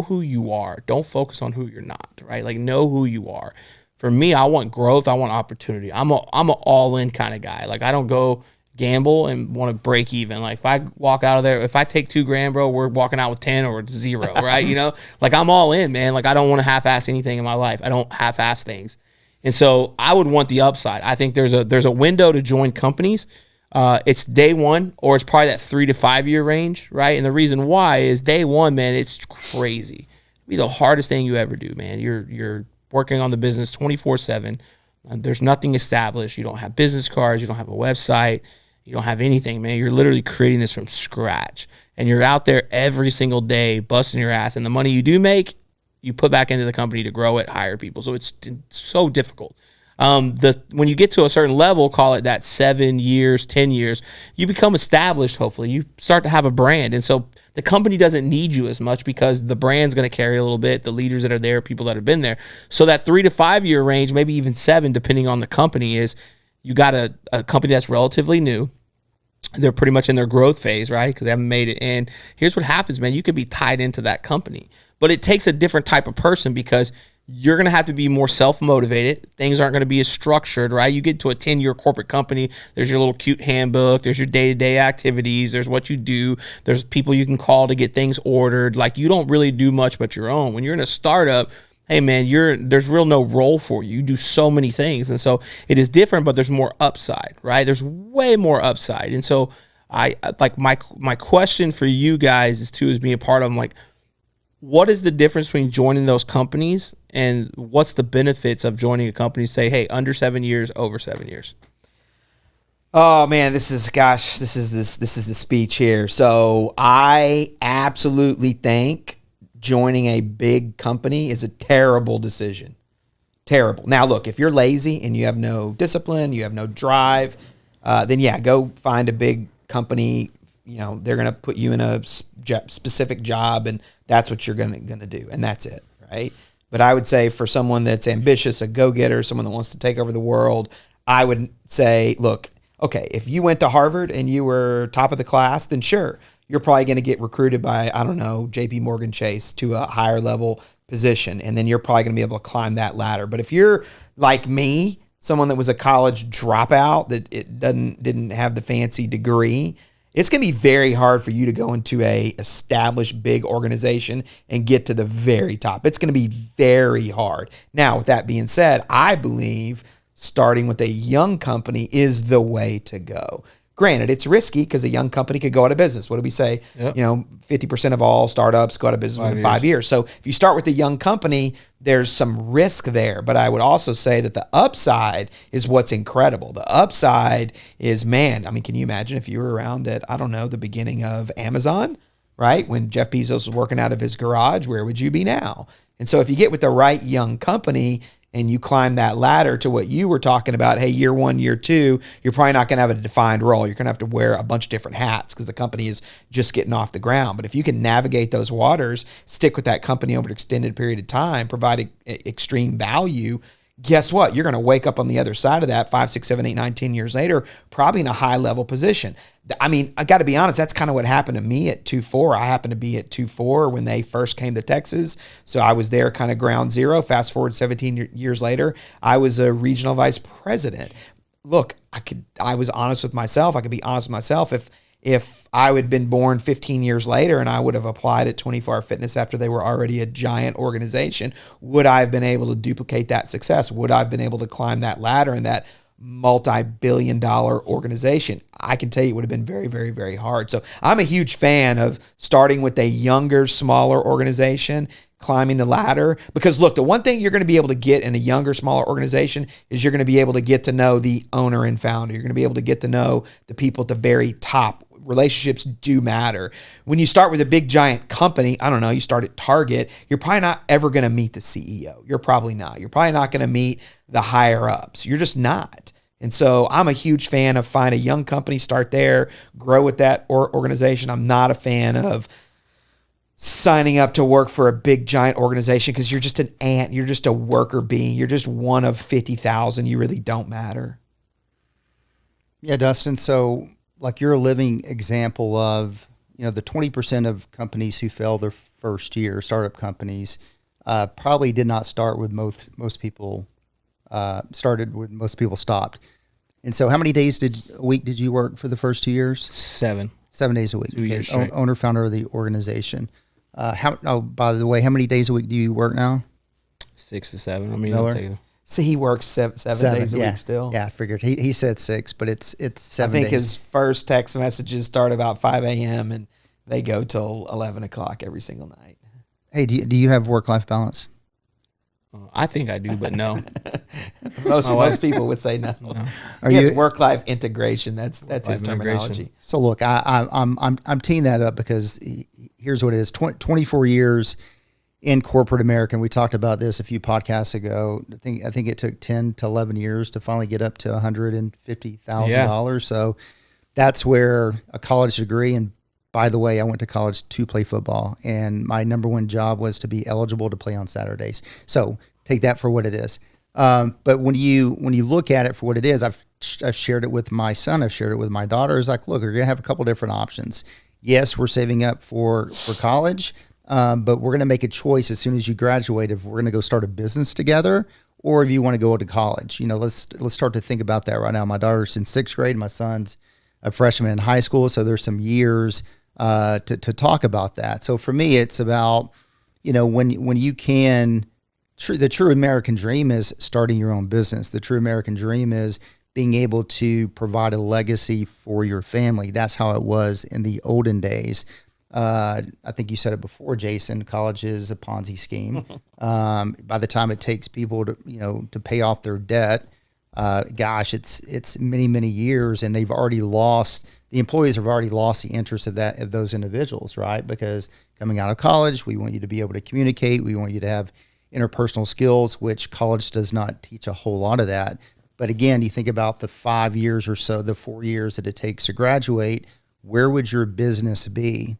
who you are. Don't focus on who you're not, right? Like know who you are. For me, I want growth. I want opportunity. I'm an all in kind of guy. Like I don't go gamble and want to break even. Like if I walk out of there, if I take $2,000, bro, we're walking out with 10 or 0, right? You know, like I'm all in, man. Like I don't want to half-ass anything in my life. I don't half-ass things. And so I would want the upside. I think there's a window to join companies. It's day one, or it's probably that 3 to 5 year range, right? And the reason why is day one, man, it's crazy. It'll be the hardest thing you ever do, man. You're working on the business 24/7. There's nothing established. You don't have business cards. You don't have a website. You don't have anything, man. You're literally creating this from scratch. And you're out there every single day busting your ass. And the money you do make, you put back into the company to grow it, hire people. So it's so difficult. When you get to a certain level, call it that 7 years, 10 years, you become established, hopefully. You start to have a brand. And so the company doesn't need you as much because the brand's going to carry a little bit, the leaders that are there, people that have been there. So that 3 to 5 year range, maybe even 7, depending on the company, is you got a company that's relatively new. They're pretty much in their growth phase, right? Because they haven't made it. And here's what happens, man. You could be tied into that company. But it takes a different type of person because you're going to have to be more self-motivated. Things aren't going to be as structured, right? You get to a 10-year corporate company, there's your little cute handbook, there's your day-to-day activities, there's what you do, there's people you can call to get things ordered. Like you don't really do much but your own. When you're in a startup, hey man, there's real no role for you. You do so many things. And so it is different, but there's more upside, right? There's way more upside. And so I like my question for you guys is being a part of them, like, what is the difference between joining those companies and what's the benefits of joining a company, say, hey, under 7 years, over 7 years? Oh man, this is the speech here. So I absolutely think joining a big company is a terrible decision. Terrible. Now look, if you're lazy and you have no discipline, you have no drive, then yeah, go find a big company. You know, they're going to put you in a specific job and that's what you're going to do. And that's it. Right. But I would say for someone that's ambitious, a go-getter, someone that wants to take over the world, I would say, look, okay, if you went to Harvard and you were top of the class, then sure, you're probably going to get recruited by, I don't know, JP Morgan Chase to a higher level position. And then you're probably going to be able to climb that ladder. But if you're like me, someone that was a college dropout, that didn't have the fancy degree, it's going to be very hard for you to go into a established big organization and get to the very top. It's going to be very hard. Now, with that being said, I believe starting with a young company is the way to go. Granted, it's risky because a young company could go out of business. What do we say? Yep. 50% of all startups go out of business within 5 years. So if you start with a young company, there's some risk there. But I would also say that the upside is what's incredible. The upside is, man, I mean, can you imagine if you were around at, I don't know, the beginning of Amazon, right? When Jeff Bezos was working out of his garage, where would you be now? And so if you get with the right young company and you climb that ladder to what you were talking about, hey, year 1, year 2, you're probably not going to have a defined role. You're going to have to wear a bunch of different hats because the company is just getting off the ground. But if you can navigate those waters, stick with that company over an extended period of time, provide extreme value, guess what? You're going to wake up on the other side of that 5, 6, 7, 8, 9, 10 years later, probably in a high level position. I mean, I got to be honest, that's kind of what happened to me at 2-4. I happened to be at 2-4 when they first came to Texas. So I was there kind of ground zero. Fast forward 17 years later, I was a regional vice president. Look, I was honest with myself. I could be honest with myself. If I would have been born 15 years later and I would have applied at 24 Hour Fitness after they were already a giant organization, would I have been able to duplicate that success? Would I have been able to climb that ladder in that multi-billion-dollar organization? I can tell you it would have been very, very, very hard. So I'm a huge fan of starting with a younger, smaller organization, climbing the ladder. Because look, the one thing you're going to be able to get in a younger, smaller organization is you're going to be able to get to know the owner and founder. You're going to be able to get to know the people at the very top. Relationships do matter. When you start with a big giant company, I don't know, you start at Target, you're probably not ever going to meet the CEO. You're probably not. You're probably not going to meet the higher ups. You're just not. And so I'm a huge fan of find a young company, start there, grow with that organization. I'm not a fan of signing up to work for a big giant organization because you're just an ant. You're just a worker bee. You're just one of 50,000. You really don't matter. Yeah, Dustin. So like you're a living example of, the 20% of companies who fail their first year, startup companies, probably did not start with most people, started with most people stopped. And so how many days a week did you work for the first 2 years? 7. 7 days a week. 2 years straight. Owner, founder of the organization. By the way, how many days a week do you work now? 6 to 7. I mean, Miller? I'll take it. So he works seven days a week still. Yeah, I figured. He said 6, but it's 7 I think days. his first text messages start about 5 a.m. and they go till 11 o'clock every single night. Hey, do you have work-life balance? I think I do, but no. Most people would say no. He has work-life integration. That's his terminology. So look, I'm teeing that up because here's what it is: 24 years in corporate America. And we talked about this a few podcasts ago. I think it took 10 to 11 years to finally get up to $150,000. So that's where a college degree. And by the way, I went to college to play football, and my number one job was to be eligible to play on Saturdays. So take that for what it is. But when you look at it for what it is, I've shared it with my son. I've shared it with my daughter. It's like, look, we're going to have a couple different options. Yes, we're saving up for college, but we're going to make a choice as soon as you graduate if we're going to go start a business together or if you want to go to college. Let's start to think about that right now. My daughter's in 6th grade. My son's a freshman in high school. So there's some years to talk about that. So for me, it's about, when you can, the true American dream is starting your own business. The true American dream is being able to provide a legacy for your family. That's how it was in the olden days. I think you said it before, Jason, college is a Ponzi scheme. By the time it takes people to pay off their debt, it's many, many years, and the employees have already lost the interest of those individuals, right? Because coming out of college, we want you to be able to communicate. We want you to have interpersonal skills, which college does not teach a whole lot of that. But again, you think about the 5 years or so, the 4 years that it takes to graduate, where would your business be?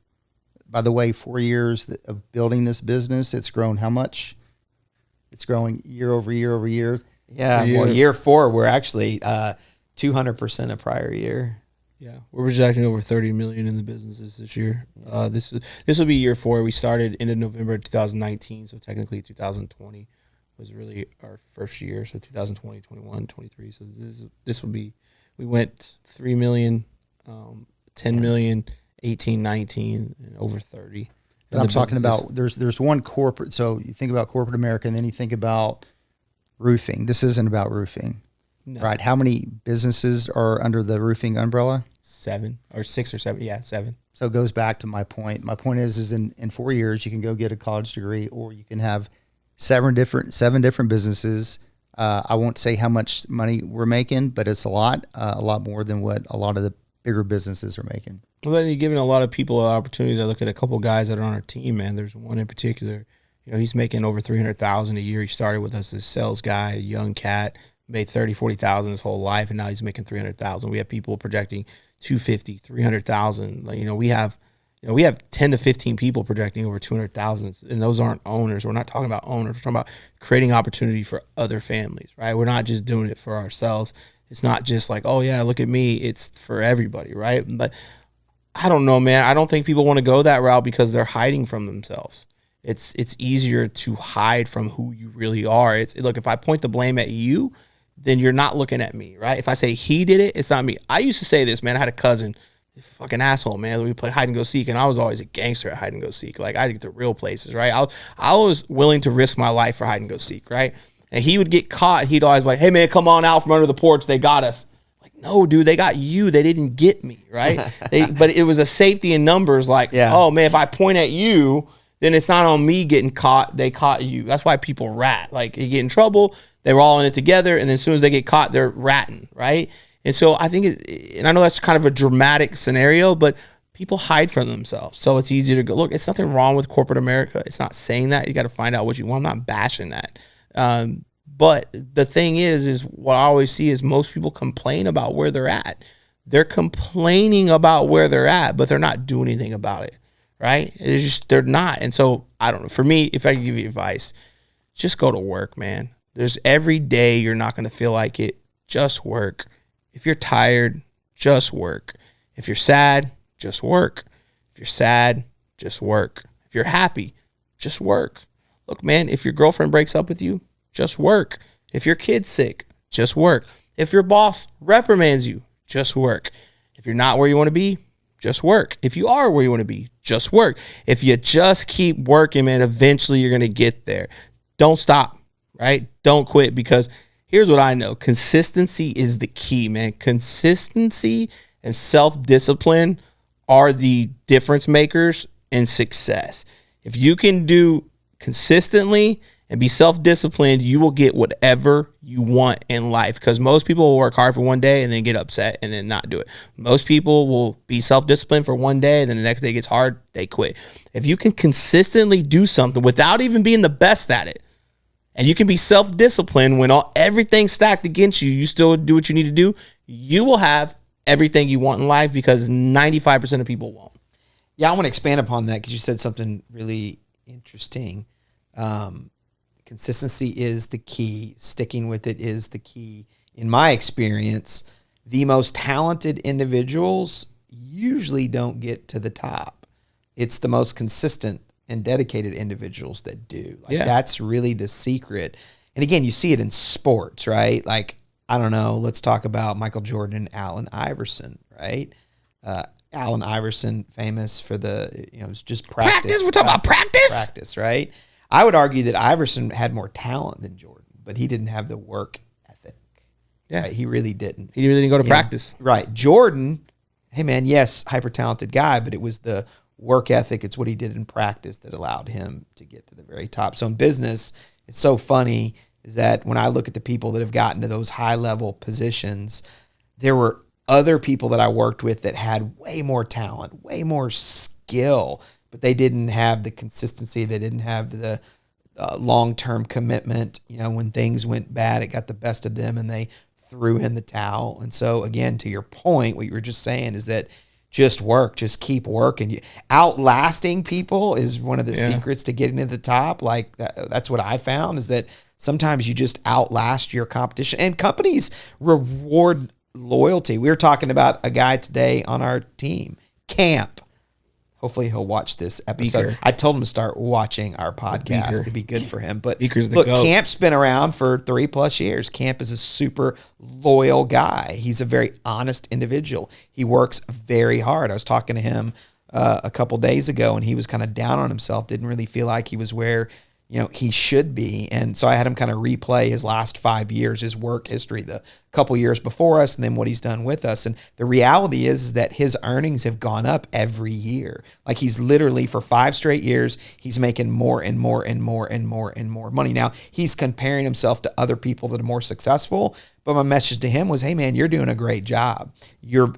By the way, 4 years of building this business, it's grown how much? It's growing year over year over year. Yeah, well, year 4, we're actually 200% of prior year. Yeah, we're projecting over 30 million in the businesses this year. This will be year 4. We started in November 2019, so technically 2020 was really our first year. So 2020, 21, 23. So this will be. We went 3 million, 10 million, 18, 19, and over 30. But I'm talking about there's one corporate. So you think about corporate America, and then you think about roofing. This isn't about roofing. No. Right. How many businesses are under the roofing umbrella? 7 or 6 or 7. Yeah, 7. So it goes back to my point. My point is in 4 years, you can go get a college degree, or you can have seven different businesses. I won't say how much money we're making, but it's a lot more than what a lot of the bigger businesses are making. Well, then you're giving a lot of people opportunities. I look at a couple of guys that are on our team, man. There's one in particular, he's making over $300,000 a year. He started with us as a sales guy, a young cat. Made 30, 40,000 his whole life, and now he's making 300,000. We have people projecting 250, 300,000. We have 10 to 15 people projecting over 200,000, and those aren't owners. We're not talking about owners. We're talking about creating opportunity for other families, right? We're not just doing it for ourselves. It's not just like, oh yeah, look at me. It's for everybody, right? But I don't know, man. I don't think people want to go that route because they're hiding from themselves. It's easier to hide from who you really are. Look, if I point the blame at you, then you're not looking at me, right? If I say he did it, it's not me. I used to say this, man. I had a cousin, fucking asshole, man. We play hide and go seek, and I was always a gangster at hide and go seek. Like, I get to real places, right? I was willing to risk my life for hide and go seek, right? And he would get caught. He'd always be like, hey, man, come on out from under the porch. They got us. Like, no, dude, they got you. They didn't get me, right? But it was a safety in numbers. Like, oh, man, if I point at you, then it's not on me getting caught. They caught you. That's why people rat. Like, you get in trouble. They were all in it together, and then as soon as they get caught, they're ratting, right? And so I think, and I know that's kind of a dramatic scenario, but people hide from themselves. So it's easy to go, look, it's nothing wrong with corporate America. It's not saying that. You got to find out what you want. I'm not bashing that. But the thing is what I always see is most people complain about where they're at. They're complaining about where they're at, but they're not doing anything about it, right? It's just, they're not. And so I don't know. For me, if I can give you advice, just go to work, man. There's every day you're not going to feel like it. Just work. If you're tired, just work. If you're sad, just work. If you're sad, just work. If you're happy, just work. Look, man, if your girlfriend breaks up with you, just work. If your kid's sick, just work. If your boss reprimands you, just work. If you're not where you want to be, just work. If you are where you want to be, just work. If you just keep working, man, eventually you're going to get there. Don't stop, right? Don't quit, because here's what I know. Consistency is the key, man. Consistency and self-discipline are the difference makers in success. If you can do consistently and be self-disciplined, you will get whatever you want in life, because most people will work hard for one day and then get upset and then not do it. Most people will be self-disciplined for one day and then the next day gets hard, they quit. If you can consistently do something without even being the best at it, and you can be self-disciplined when everything's stacked against you, you still do what you need to do, you will have everything you want in life, because 95% of people won't. Yeah, I want to expand upon that because you said something really interesting. Consistency is the key. Sticking with it is the key. In my experience, the most talented individuals usually don't get to the top. It's the most consistent and dedicated individuals that do. That's really the secret. And again, you see it in sports, right? Like, I don't know, let's talk about Michael Jordan and Allen Iverson, right? Allen Iverson, famous for the, it's just practice. Practice? We're talking about practice? Practice, right? I would argue that Iverson had more talent than Jordan, but he didn't have the work ethic. Yeah. Right? He really didn't. He really didn't go to practice. Right. Jordan, hey man, yes, hyper-talented guy, but it was the work ethic. It's what he did in practice that allowed him to get to the very top. So in business, it's so funny is that when I look at the people that have gotten to those high-level positions, there were other people that I worked with that had way more talent, way more skill, but they didn't have the consistency. They didn't have the long-term commitment. When things went bad, it got the best of them and they threw in the towel. And so again, to your point, what you were just saying is that just work, just keep working. Outlasting people is one of the secrets to getting to the top. Like that's what I found, is that sometimes you just outlast your competition, and companies reward loyalty. We were talking about a guy today on our team, Camp. Hopefully he'll watch this episode. Beaker. I told him to start watching our podcast. It'd be good for him. But Beaker's the look, GOAT. Camp's been around for 3+ years. Camp is a super loyal guy. He's a very honest individual. He works very hard. I was talking to him a couple days ago, and he was kind of down on himself, didn't really feel like he was where he should be. And so I had him kind of replay his last 5 years, his work history, the couple years before us, and then what he's done with us. And the reality is that his earnings have gone up every year. Like, he's literally, for 5 straight years, he's making more and more and more and more and more money. Now, he's comparing himself to other people that are more successful, but my message to him was, hey man, you're doing a great job.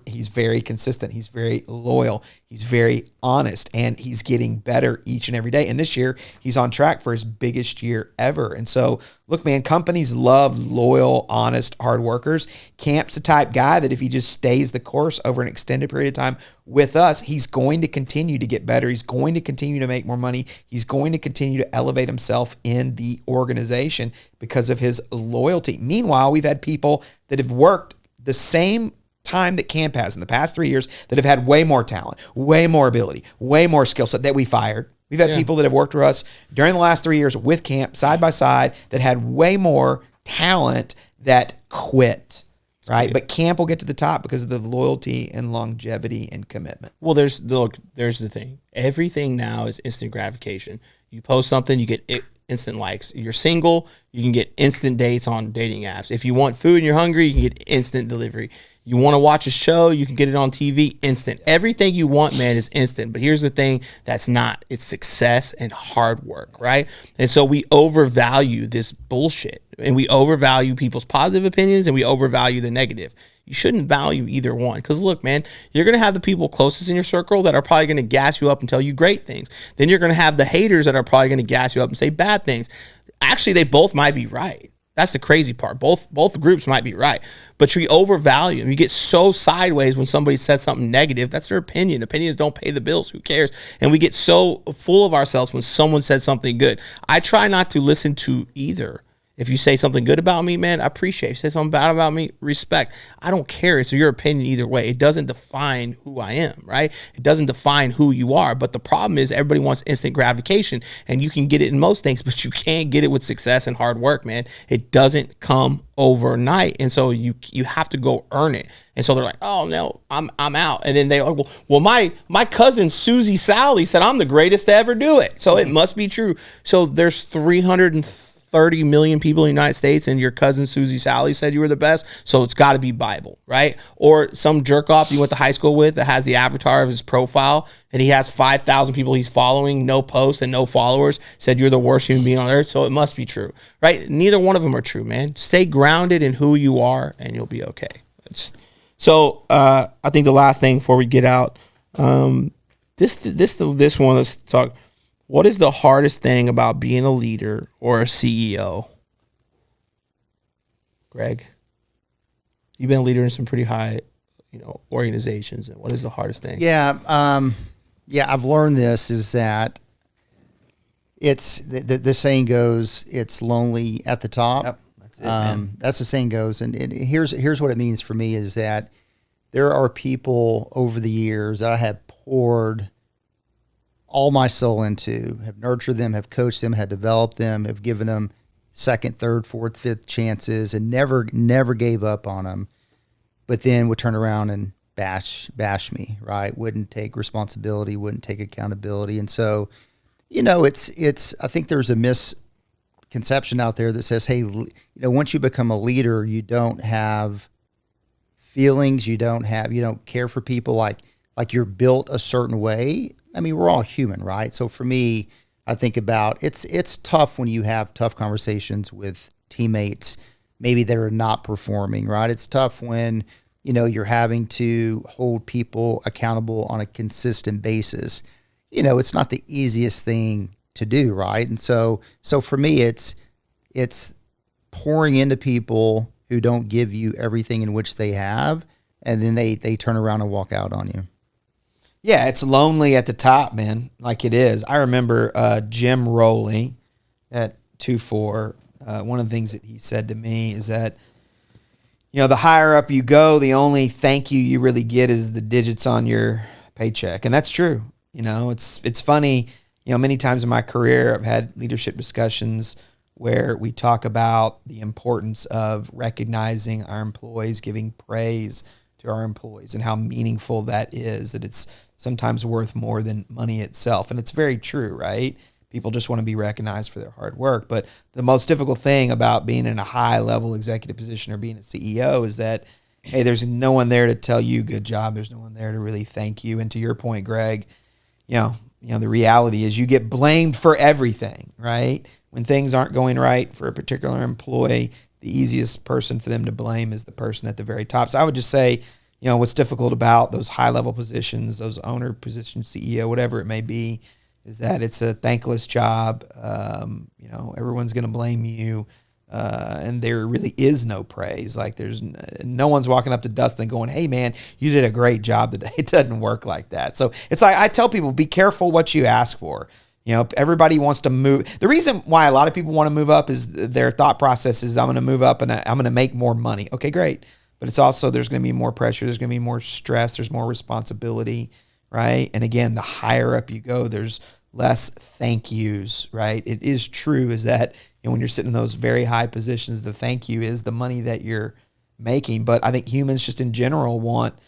He's very consistent. He's very loyal. He's very honest, and he's getting better each and every day. And this year he's on track for his biggest year ever. And so look, man, companies love loyal, honest, hard workers. Camp's the type guy that if he just stays the course over an extended period of time with us, he's going to continue to get better. He's going to continue to make more money. He's going to continue to elevate himself in the organization because of his loyalty. Meanwhile, we've had people that have worked the same time that Camp has in the past 3 years that have had way more talent, way more ability, way more skill set that we fired. We've had people that have worked for us during the last 3 years with Camp side by side that had way more talent that quit, right? Yeah. But Camp will get to the top because of the loyalty and longevity and commitment. Well, there's the thing. Everything now is instant gratification. You post something, you get instant likes. You're single, you can get instant dates on dating apps. If you want food and you're hungry, you can get instant delivery. You want to watch a show, you can get it on TV, instant. Everything you want, man, is instant. But here's the thing that's not. It's success and hard work, right? And so we overvalue this bullshit, and we overvalue people's positive opinions, and we overvalue the negative. You shouldn't value either one, because look, man, you're going to have the people closest in your circle that are probably going to gas you up and tell you great things. Then you're going to have the haters that are probably going to gas you up and say bad things. Actually, they both might be right. That's the crazy part. Both groups might be right, but we overvalue them. You get so sideways when somebody says something negative. That's their opinion. Opinions don't pay the bills. Who cares? And we get so full of ourselves when someone says something good. I try not to listen to either. If you say something good about me, man, I appreciate it. If you say something bad about me, respect. I don't care. It's your opinion either way. It doesn't define who I am, right? It doesn't define who you are. But the problem is everybody wants instant gratification, and you can get it in most things, but you can't get it with success and hard work, man. It doesn't come overnight. And so you have to go earn it. And so they're like, oh no, I'm out. And then they well my cousin Susie Sally said I'm the greatest to ever do it. So it must be true. So there's 330 million people in the United States, and your cousin Susie Sally said you were the best, so it's got to be Bible, right? Or some jerk off you went to high school with that has the avatar of his profile, and he has 5,000 people he's following, no posts and no followers, said you're the worst human being on earth, so it must be true, right? Neither one of them are true, man. Stay grounded in who you are, and you'll be okay. I think the last thing before we get out, this one, let's talk. What is the hardest thing about being a leader or a CEO? Greg, you've been a leader in some pretty high, organizations. And what is the hardest thing? Yeah. I've learned this is that it's the saying goes, it's lonely at the top. Yep, that's it, man. That's the saying goes. And here's what it means for me is that there are people over the years that I have poured all my soul into, have nurtured them, have coached them, have developed them, have given them second, third, fourth, fifth chances, and never gave up on them. But then would turn around and bash me, right? Wouldn't take responsibility, wouldn't take accountability, and so, it's. I think there's a misconception out there that says, hey, once you become a leader, you don't have feelings, you don't care for people like you're built a certain way. I mean, we're all human, right? So for me, I think about it's tough when you have tough conversations with teammates, maybe that are not performing, right? It's tough when, you're having to hold people accountable on a consistent basis. It's not the easiest thing to do, right? And so for me, it's pouring into people who don't give you everything in which they have, and then they turn around and walk out on you. Yeah, it's lonely at the top, man, like it is. I remember Jim Rowley at 2-4. One of the things that he said to me is that, the higher up you go, the only thank you really get is the digits on your paycheck. And that's true. It's funny, many times in my career, I've had leadership discussions where we talk about the importance of recognizing our employees, giving praise to our employees, and how meaningful that is, that it's sometimes worth more than money itself. And it's very true, right? People just want to be recognized for their hard work. But the most difficult thing about being in a high level executive position or being a CEO is that, hey, there's no one there to tell you good job. There's no one there to really thank you. And to your point, Greg, the reality is you get blamed for everything, right? When things aren't going right for a particular employee, the easiest person for them to blame is the person at the very top. So I would just say, what's difficult about those high-level positions, those owner positions, CEO, whatever it may be, is that it's a thankless job. Everyone's going to blame you, and there really is no praise. Like there's no one's walking up to Dustin going, hey, man, you did a great job today. It doesn't work like that. So it's like I tell people, be careful what you ask for. Everybody wants to move. The reason why a lot of people want to move up is their thought process is I'm going to move up and I'm going to make more money. Okay, great. But it's also there's going to be more pressure. There's going to be more stress. There's more responsibility, right? And again, the higher up you go, there's less thank yous, right? It is true is that when you're sitting in those very high positions, the thank you is the money that you're making. But I think humans just in general want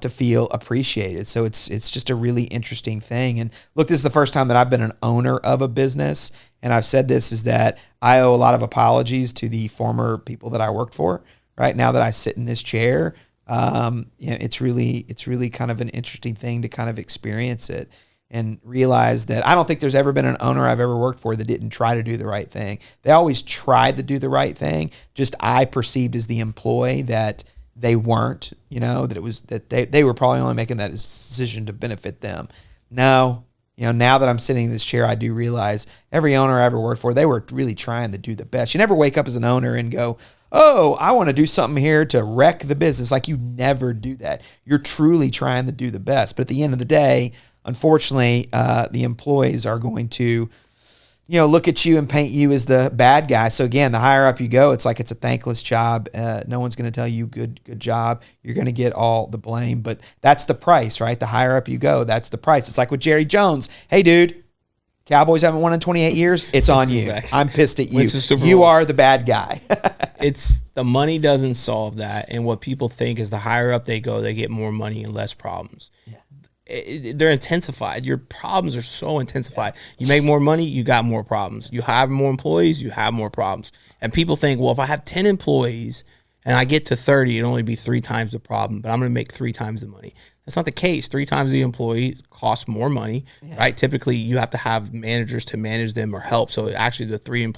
to feel appreciated. So it's just a really interesting thing. And look, this is the first time that I've been an owner of a business. And I've said this is that I owe a lot of apologies to the former people that I worked for. Right now that I sit in this chair, it's really kind of an interesting thing to kind of experience it and realize that I don't think there's ever been an owner I've ever worked for that didn't try to do the right thing. They always tried to do the right thing. Just I perceived as the employee that they weren't, that it was that they were probably only making that decision to benefit them. No, Now that I'm sitting in this chair, I do realize every owner I ever worked for, they were really trying to do the best. You never wake up as an owner and go, oh, I want to do something here to wreck the business. Like, you never do that. You're truly trying to do the best. But at the end of the day, unfortunately, the employees are going to, look at you and paint you as the bad guy. So again, the higher up you go, it's like it's a thankless job. No one's going to tell you good job. You're going to get all the blame, but that's the price, right? The higher up you go, that's the price. It's like with Jerry Jones. Hey, dude, Cowboys haven't won in 28 years. It's on you. I'm pissed at you. You are the bad guy. It's the money doesn't solve that. And what people think is the higher up they go, they get more money and less problems. Yeah. They're intensified. Your problems are so intensified. You make more money, you got more problems. You have more employees, you have more problems. And people think, well, if I have 10 employees and I get to 30, it'll only be 3 times the problem, but I'm going to make 3 times the money. That's not the case. 3 times the employee costs more money, right? Typically, you have to have managers to manage them or help. So actually, the 3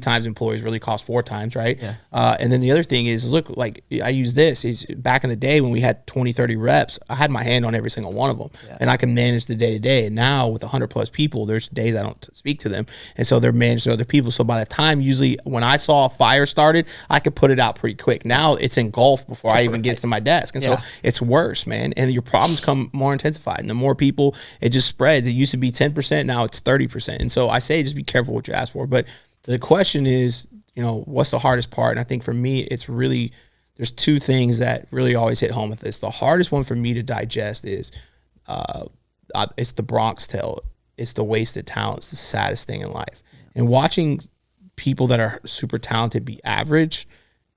times employees really cost 4 times, right? Yeah. And then the other thing is, look, like I use this is back in the day when we had 20, 30 reps, I had my hand on every single one of them, and I can manage the day to day. And now with 100 plus people, there's days I don't speak to them, and so they're managed to other people. So by the time usually when I saw a fire started, I could put it out pretty quick. Now it's engulfed before I even get to my desk, and so it's worse, man. And your problems come more intensified. And the more people, it just spreads. It used to be 10%, now it's 30%. And so I say just be careful what you ask for. But the question is, what's the hardest part? And I think for me, it's really, there's 2 things that really always hit home with this. The hardest one for me to digest is it's the Bronx tale. It's the wasted talent. It's the saddest thing in life. And watching people that are super talented be average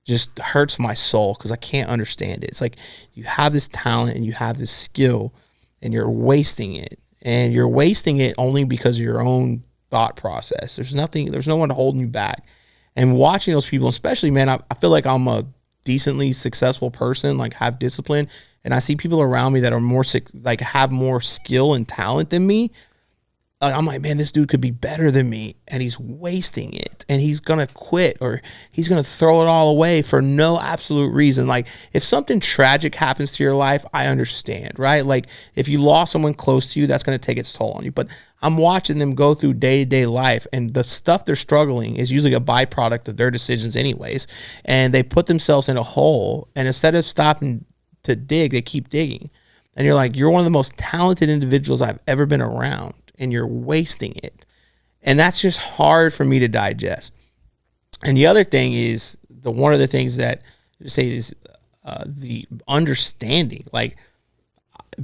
just hurts my soul because I can't understand it. It's like you have this talent and you have this skill and you're wasting it. And you're wasting it only because of your own thought process. There's no one holding you back. And watching those people, especially, man, I feel like I'm a decently successful person, like have discipline. And I see people around me that are more, like have more skill and talent than me. I'm like, man, this dude could be better than me, and he's wasting it, and he's going to quit, or he's going to throw it all away for no absolute reason. Like, if something tragic happens to your life, I understand, right? Like, if you lost someone close to you, that's going to take its toll on you. But I'm watching them go through day-to-day life, and the stuff they're struggling is usually a byproduct of their decisions anyways, and they put themselves in a hole, and instead of stopping to dig, they keep digging. And you're like, you're one of the most talented individuals I've ever been around, and you're wasting it. And that's just hard for me to digest. And the other thing is, one of the things that I say is the understanding. Like,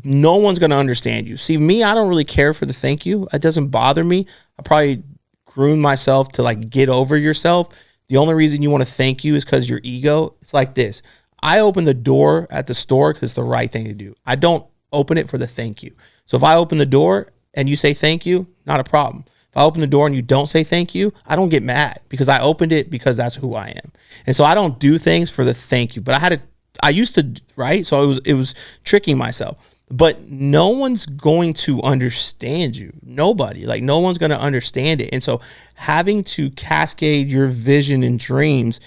no one's going to understand you. See, me, I don't really care for the thank you. It doesn't bother me. I probably groom myself to like get over yourself. The only reason you want to thank you is because your ego. It's like this. I open the door at the store because it's the right thing to do. I don't open it for the thank you. So if I open the door and you say thank you, not a problem. If I open the door and you don't say thank you, I don't get mad because I opened it because that's who I am. And so I don't do things for the thank you. But I used to, right? So it was tricking myself. But no one's going to understand you. Nobody. Like, no one's going to understand it. And so having to cascade your vision and dreams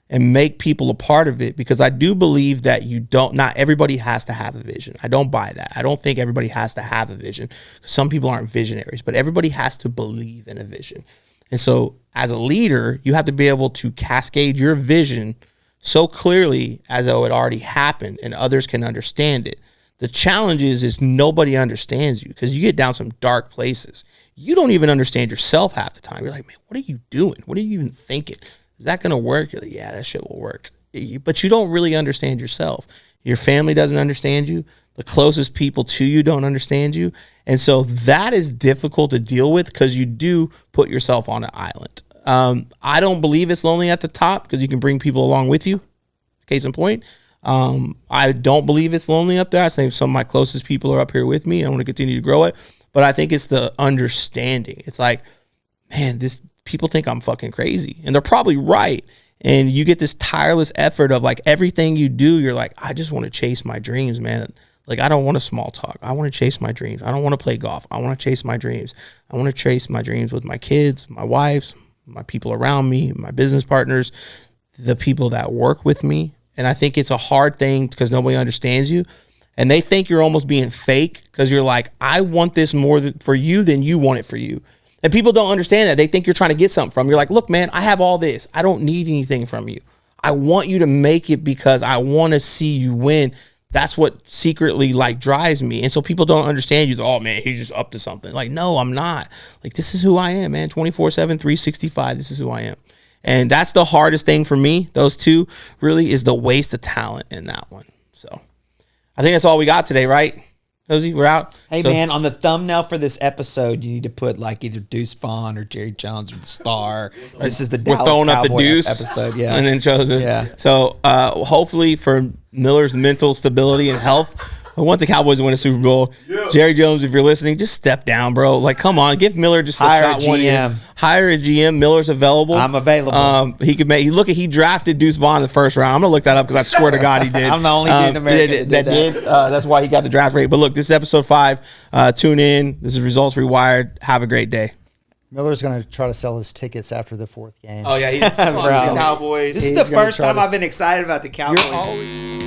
and make people a part of it, because I do believe that not everybody has to have a vision. I don't buy that. I don't think everybody has to have a vision. Some people aren't visionaries, but everybody has to believe in a vision. And so as a leader, you have to be able to cascade your vision so clearly as though it already happened and others can understand it. The challenge is nobody understands you because you get down some dark places. You don't even understand yourself half the time. You're like, man, what are you doing? What are you even thinking? Is that going to work? You're like, yeah, that shit will work. But you don't really understand yourself. Your family doesn't understand you. The closest people to you don't understand you. And so that is difficult to deal with because you do put yourself on an island. I don't believe it's lonely at the top because you can bring people along with you. Case in point. I don't believe it's lonely up there. I think some of my closest people are up here with me. I want to continue to grow it. But I think it's the understanding. It's like, man, people think I'm fucking crazy. And they're probably right. And you get this tireless effort of like everything you do, you're like, I just want to chase my dreams, man. Like, I don't want to small talk. I want to chase my dreams. I don't want to play golf. I want to chase my dreams. I want to chase my dreams with my kids, my wives, my people around me, my business partners, the people that work with me. And I think it's a hard thing because nobody understands you. And they think you're almost being fake because you're like, I want this more for you than you want it for you. And people don't understand that. They think you're trying to get something from. You're like, look, man, I have all this. I don't need anything from you. I want you to make it because I want to see you win. That's what secretly like drives me. And so people don't understand you. Oh man, he's just up to something. Like, no, I'm not. Like, this is who I am, man. 24/7, 365. This is who I am. And that's the hardest thing for me. Those two really is the waste of talent in that one. So I think that's all we got today, right? Josie, we're out. Hey, man, on the thumbnail for this episode, you need to put like either Deuce Vaughn or Jerry Jones or the Star. This is the We're Dallas throwing up the Cowboy deuce episode, yeah. and then Josie. Yeah. So hopefully for Miller's mental stability and health, I want the Cowboys to win a Super Bowl. Yeah. Jerry Jones, if you're listening, just step down, bro. Like, come on, give Miller just hire a shot. a GM. Hire a GM. Miller's available. I'm available. He could make. He drafted Deuce Vaughn in the first round. I'm gonna look that up because I swear to God he did. I'm the only dude in America that did. That's why he got the draft rate. But look, this is episode 5. Tune in. This is Results Rewired. Have a great day. Miller's going to try to sell his tickets after the 4th game. Oh yeah, he's the Cowboys. This is the first time I've been excited about the Cowboys.